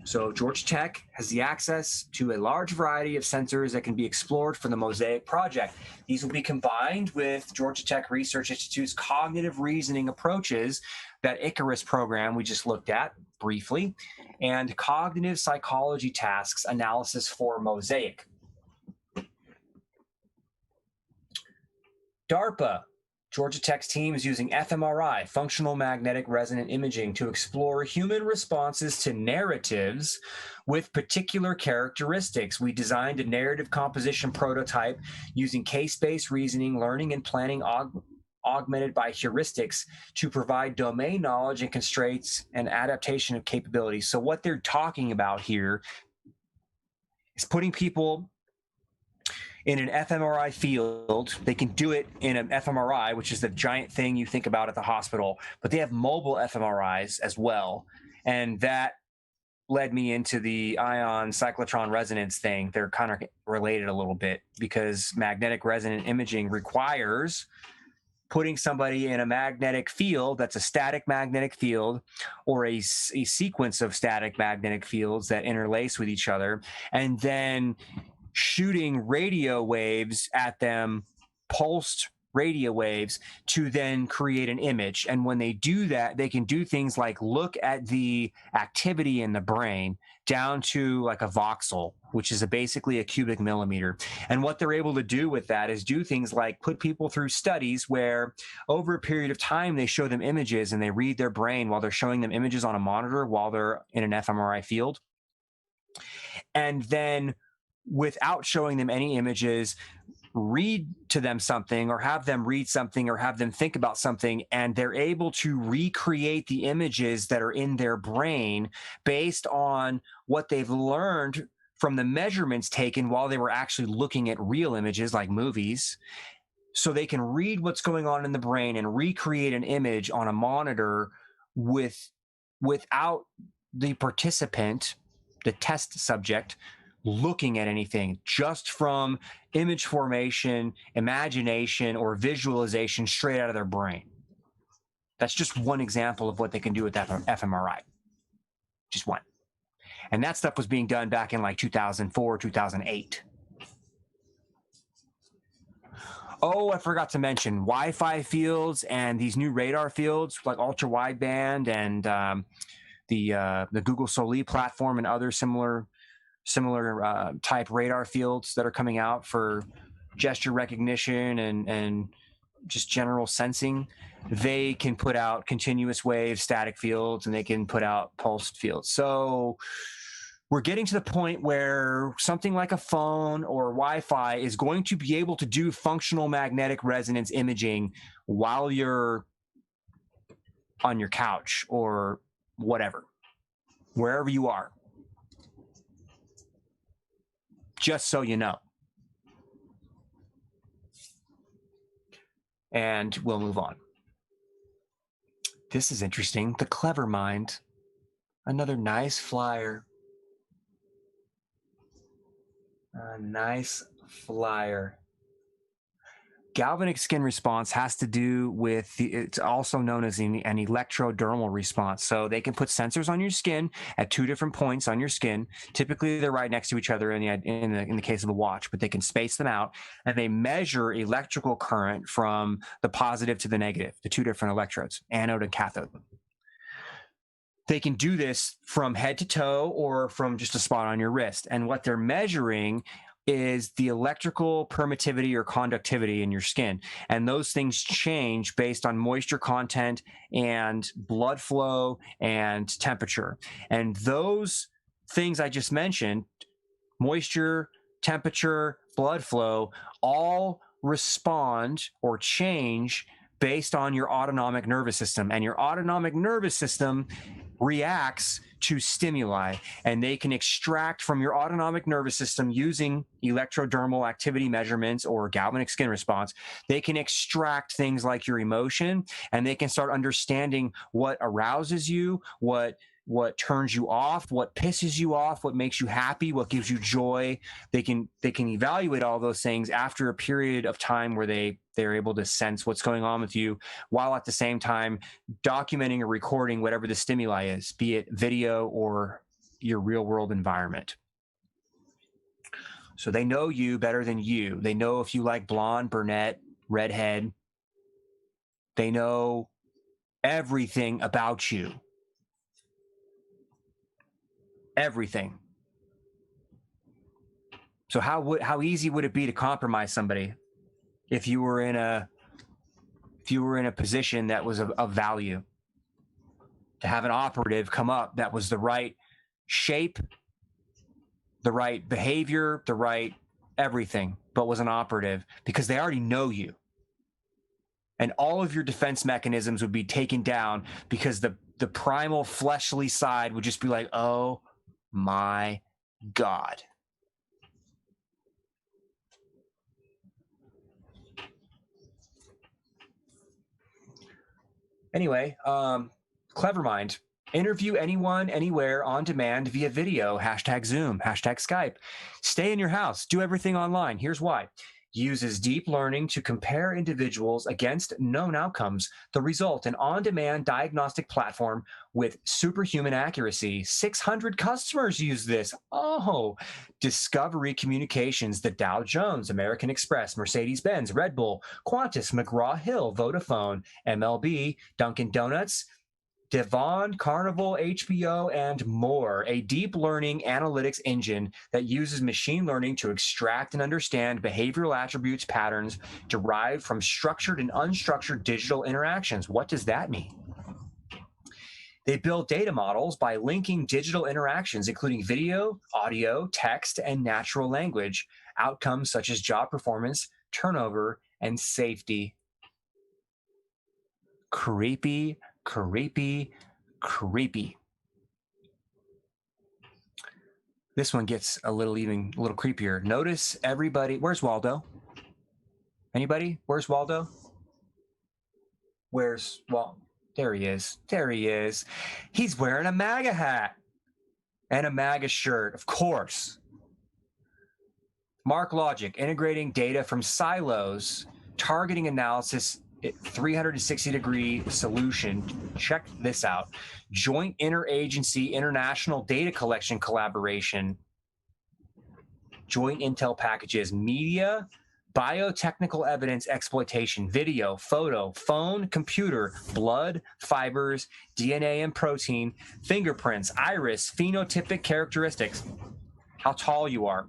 So Georgia Tech has the access to a large variety of sensors that can be explored for the Mosaic project. These will be combined with Georgia Tech Research Institute's cognitive reasoning approaches, that Icarus program we just looked at briefly, and cognitive psychology tasks analysis for Mosaic. DARPA. Georgia Tech's team is using fMRI, functional magnetic resonant imaging, to explore human responses to narratives with particular characteristics. We designed a narrative composition prototype using case-based reasoning, learning, and planning augmented by heuristics to provide domain knowledge and constraints and adaptation of capabilities. So what they're talking about here is putting people in an fMRI field. They can do it in an fMRI, which is the giant thing you think about at the hospital, but they have mobile fMRIs as well. And that led me into the ion cyclotron resonance thing. They're kind of related a little bit, because magnetic resonant imaging requires putting somebody in a magnetic field that's a static magnetic field, or a sequence of static magnetic fields that interlace with each other, and then shooting radio waves at them, pulsed radio waves, to then create an image. And when they do that, they can do things like look at the activity in the brain down to like a voxel, which is basically a cubic millimeter. And what they're able to do with that is do things like put people through studies where over a period of time, they show them images and they read their brain while they're showing them images on a monitor while they're in an fMRI field. And then, without showing them any images, read to them something, or have them read something, or have them think about something, and they're able to recreate the images that are in their brain based on what they've learned from the measurements taken while they were actually looking at real images like movies. So they can read what's going on in the brain and recreate an image on a monitor without the participant, the test subject, looking at anything, just from image formation, imagination, or visualization straight out of their brain. That's just one example of what they can do with that fMRI. Just one. And that stuff was being done back in like 2004, 2008. Oh, I forgot to mention Wi-Fi fields and these new radar fields like ultra wideband and the Google Soli platform and other similar type radar fields that are coming out for gesture recognition and just general sensing. They can put out continuous wave static fields and they can put out pulsed fields. So we're getting to the point where something like a phone or Wi-Fi is going to be able to do functional magnetic resonance imaging while you're on your couch or whatever, wherever you are. Just so you know. And we'll move on. This is interesting. The Clever Mind. Another nice flyer. A nice flyer. Galvanic skin response has to do with it's also known as an electrodermal response. So they can put sensors on your skin at two different points on your skin. Typically, they're right next to each other in the case of a watch, but they can space them out, and they measure electrical current from the positive to the negative, the two different electrodes, anode and cathode. They can do this from head to toe or from just a spot on your wrist. And what they're measuring is the electrical permittivity or conductivity in your skin. And those things change based on moisture content and blood flow and temperature. And those things I just mentioned, moisture, temperature, blood flow, all respond or change based on your autonomic nervous system. And your autonomic nervous system reacts to stimuli, and they can extract from your autonomic nervous system using electrodermal activity measurements or galvanic skin response. They can extract things like your emotion, and they can start understanding what arouses you, what turns you off, what pisses you off, what makes you happy, what gives you joy. They can evaluate all those things after a period of time where they're able to sense what's going on with you, while at the same time documenting or recording whatever the stimuli is, be it video or your real world environment. So they know you better than you. They know if you like blonde, brunette, redhead. They know everything about you. Everything. So how easy would it be to compromise somebody if you were in a position that was of value? To have an operative come up that was the right shape, the right behavior, the right everything, but was an operative, because they already know you. And all of your defense mechanisms would be taken down because the primal fleshly side would just be like, oh my God. Anyway, Clevermind. Interview anyone, anywhere, on demand via video, #Zoom, #Skype. Stay in your house. Do everything online. Here's why. Uses deep learning to compare individuals against known outcomes. The result, an on-demand diagnostic platform with superhuman accuracy. 600 customers use this. Oh, Discovery Communications, the Dow Jones, American Express, Mercedes-Benz, Red Bull, Qantas, McGraw-Hill, Vodafone, MLB, Dunkin' Donuts, Devon, Carnival, HBO, and more. A deep learning analytics engine that uses machine learning to extract and understand behavioral attributes patterns derived from structured and unstructured digital interactions. What does that mean? They build data models by linking digital interactions, including video, audio, text, and natural language, outcomes such as job performance, turnover, and safety. Creepy. This one gets a little creepier. Notice everybody. Where's Waldo? Anybody? Where's Waldo? Where's Walt? There he is. He's wearing a MAGA hat and a MAGA shirt, of course. Mark Logic, integrating data from silos, targeting analysis, 360-degree solution. Check this out. Joint interagency international data collection collaboration. Joint intel packages, media, biotechnical evidence exploitation, video, photo, phone, computer, blood, fibers, DNA and protein, fingerprints, iris, phenotypic characteristics, how tall you are,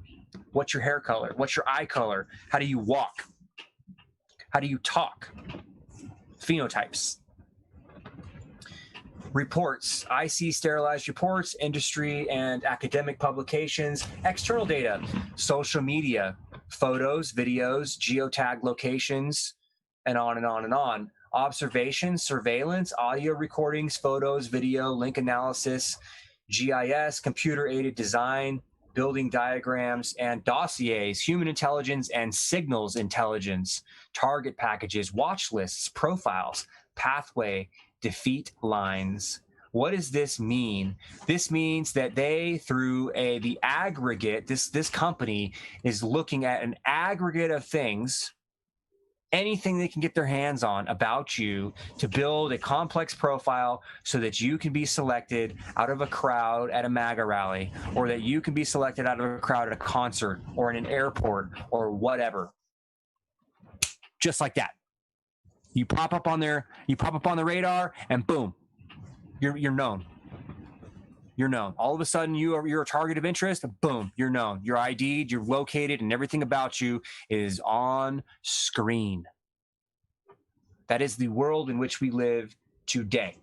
what's your hair color, what's your eye color, how do you walk, how do you talk, phenotypes. Reports, IC sterilized reports, industry and academic publications, external data, social media, photos, videos, geotag locations, and on and on and on. Observations, surveillance, audio recordings, photos, video, link analysis, GIS, computer-aided design, building diagrams, and dossiers, human intelligence and signals intelligence, target packages, watch lists, profiles, pathway, defeat lines. What does this mean? This means that they, through the aggregate, this company is looking at an aggregate of things, anything they can get their hands on about you, to build a complex profile so that you can be selected out of a crowd at a MAGA rally, or that you can be selected out of a crowd at a concert or in an airport or whatever. Just like that. You pop up on there, you pop up on the radar, and boom, you're known. You're known. All of a sudden, you're a target of interest. Boom, you're known. You're ID'd, you're located, and everything about you is on screen. That is the world in which we live today.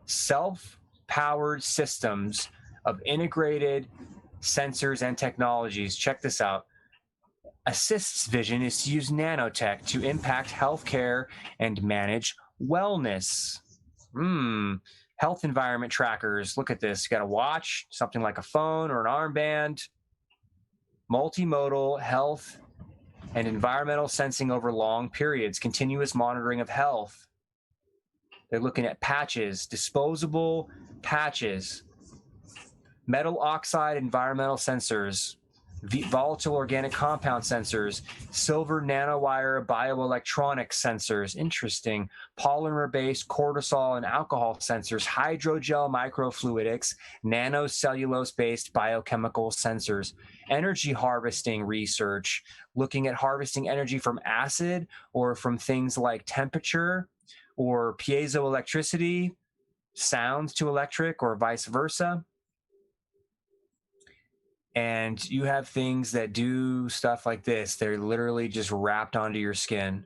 Self-powered systems of integrated sensors and technologies. Check this out. Assist's vision is to use nanotech to impact healthcare and manage wellness. Health environment trackers. Look at this. You got a watch, something like a phone or an armband. Multimodal health and environmental sensing over long periods. Continuous monitoring of health. They're looking at patches, disposable patches. Metal oxide environmental sensors. Volatile organic compound sensors, silver nanowire bioelectronic sensors, interesting, polymer-based cortisol and alcohol sensors, hydrogel microfluidics, nanocellulose-based biochemical sensors, energy harvesting research, looking at harvesting energy from acid or from things like temperature or piezoelectricity, sound to electric or vice versa. And you have things that do stuff like this. They're literally just wrapped onto your skin.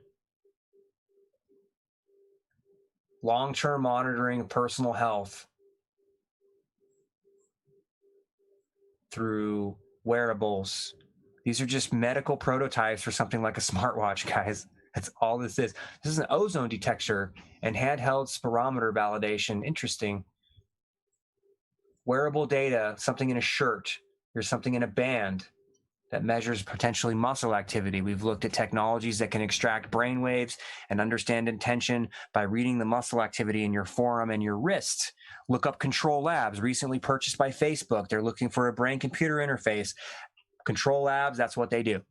Long-term monitoring of personal health through wearables. These are just medical prototypes for something like a smartwatch, guys. That's all this is. This is an ozone detector and handheld spirometer validation. Interesting. Wearable data, something in a shirt. There's something in a band that measures potentially muscle activity. We've looked at technologies that can extract brain waves and understand intention by reading the muscle activity in your forearm and your wrist. Look up Control Labs, recently purchased by Facebook. They're looking for a brain-computer interface. Control Labs, that's what they do.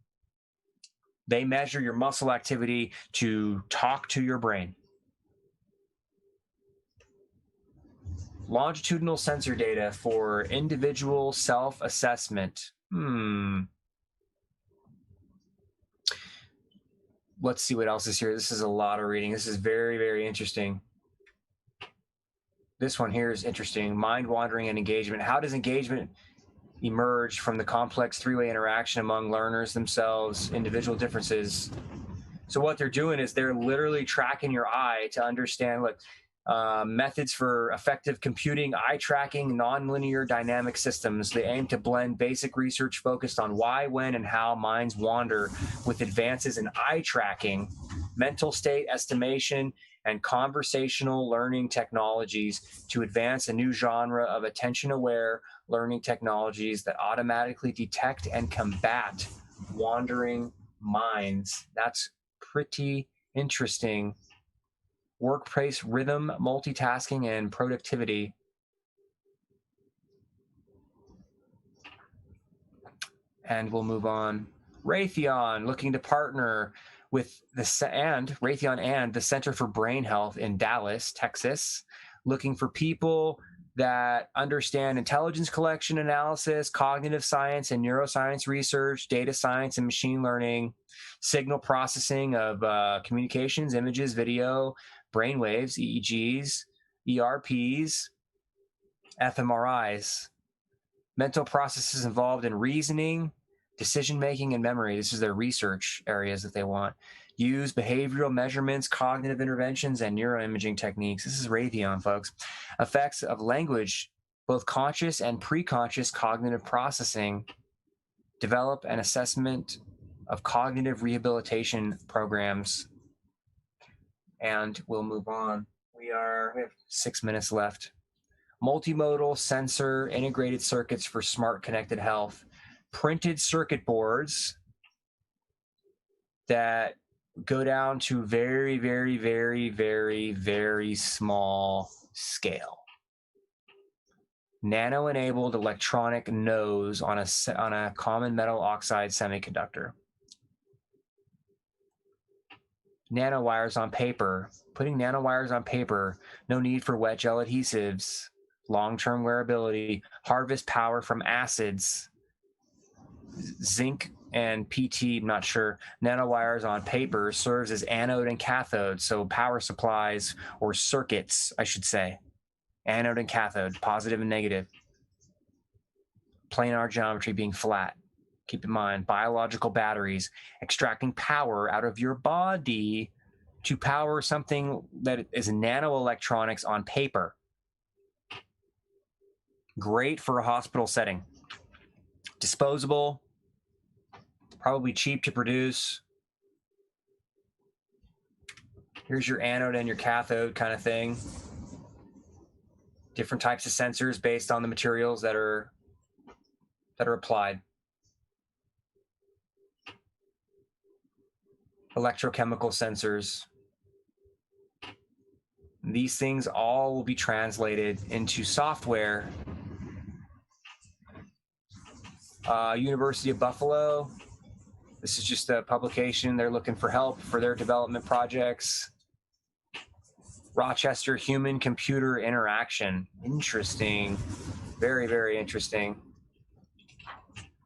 They measure your muscle activity to talk to your brain. Longitudinal sensor data for individual self-assessment. Let's see what else is here. This is a lot of reading. This is very, very interesting. This one here is interesting. Mind wandering and engagement. How does engagement emerge from the complex three-way interaction among learners themselves, individual differences? So what they're doing is they're literally tracking your eye to understand, like, methods for effective computing, eye tracking, nonlinear dynamic systems. They aim to blend basic research focused on why, when, and how minds wander with advances in eye tracking, mental state estimation, and conversational learning technologies to advance a new genre of attention-aware learning technologies that automatically detect and combat wandering minds. That's pretty interesting. Workplace rhythm, multitasking, and productivity. And we'll move on. Raytheon looking to partner with Raytheon and the Center for Brain Health in Dallas, Texas, looking for people that understand intelligence collection analysis, cognitive science and neuroscience research, data science and machine learning, signal processing of communications, images, video, brainwaves, EEGs, ERPs, fMRIs, mental processes involved in reasoning, decision-making, and memory. This is their research areas that they want. Use behavioral measurements, cognitive interventions, and neuroimaging techniques. This is Raytheon, folks. Effects of language, both conscious and pre-conscious cognitive processing. Develop an assessment of cognitive rehabilitation programs. And we'll move on. We have 6 minutes left. Multimodal sensor integrated circuits for smart connected health. Printed circuit boards that go down to very, very, very, very, very small scale. Nano-enabled electronic nodes on a common metal oxide semiconductor. Nanowires on paper. Putting nanowires on paper. No need for wet gel adhesives. Long-term wearability. Harvest power from acids. Zinc and PT, I'm not sure. Nanowires on paper serves as anode and cathode, so power supplies or circuits, I should say. Anode and cathode, positive and negative. Planar geometry being flat. Keep in mind, biological batteries, extracting power out of your body to power something that is nanoelectronics on paper. Great for a hospital setting. Disposable, probably cheap to produce. Here's your anode and your cathode kind of thing. Different types of sensors based on the materials that are applied. Electrochemical sensors. These things all will be translated into software. University of Buffalo. This is just a publication. They're looking for help for their development projects. Rochester Human-Computer Interaction. Interesting. Very, very interesting.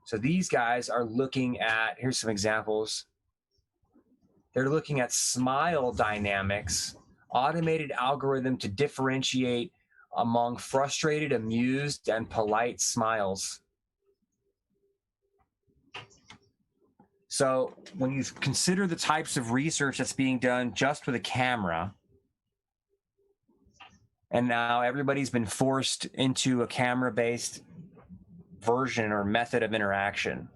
So these guys are looking at, here's some examples. They're looking at smile dynamics, automated algorithm to differentiate among frustrated, amused, and polite smiles. So when you consider the types of research that's being done just with a camera, and now everybody's been forced into a camera-based version or method of interaction,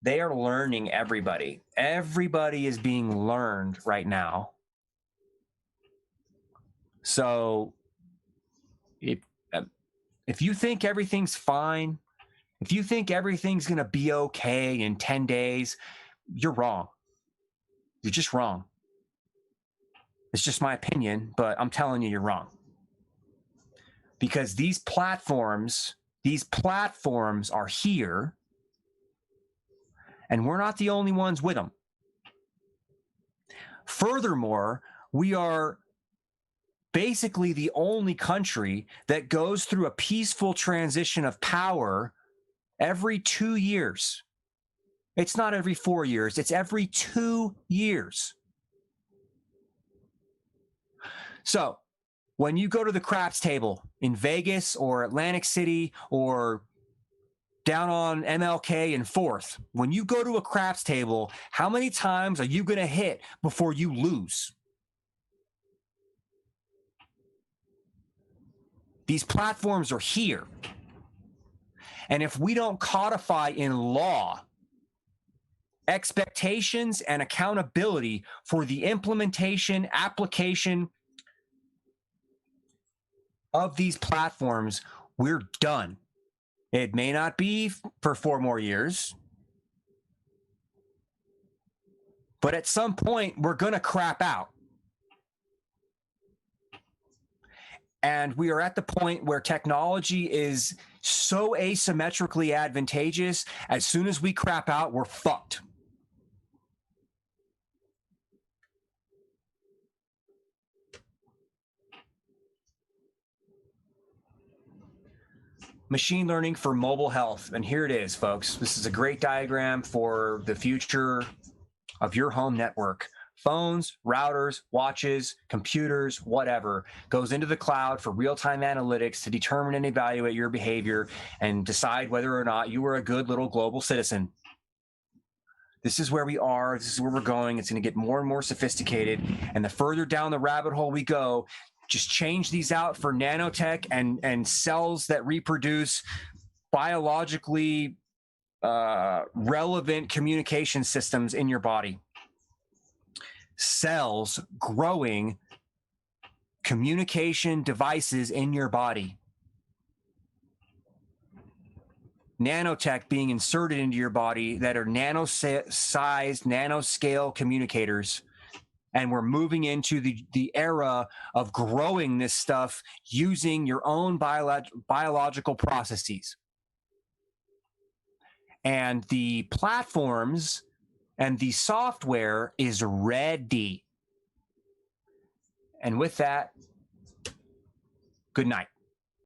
they are learning everybody. Everybody is being learned right now. So if you think everything's fine, if you think everything's going to be okay in 10 days, you're wrong. You're just wrong. It's just my opinion, but I'm telling you, you're wrong. Because these platforms are here, and we're not the only ones with them. Furthermore, we are basically the only country that goes through a peaceful transition of power every 2 years. It's not every 4 years, it's every 2 years. So when you go to the craps table in Vegas or Atlantic City or down on MLK and 4th, when you go to a craps table, how many times are you going to hit before you lose? These platforms are here. And if we don't codify in law expectations and accountability for the implementation, application of these platforms, we're done. It may not be for 4 more years, but at some point, we're going to crap out. And we are at the point where technology is so asymmetrically advantageous, as soon as we crap out, we're fucked. Machine learning for mobile health. And here it is, folks. This is a great diagram for the future of your home network. Phones, routers, watches, computers, whatever, goes into the cloud for real-time analytics to determine and evaluate your behavior and decide whether or not you are a good little global citizen. This is where we are. This is where we're going. It's going to get more and more sophisticated. And the further down the rabbit hole we go, just change these out for nanotech and cells that reproduce biologically relevant communication systems in your body. Cells growing communication devices in your body. Nanotech being inserted into your body that are nano-sized, nanoscale communicators. And we're moving into the era of growing this stuff using your own biological processes. And the platforms and the software is ready. And with that, good night.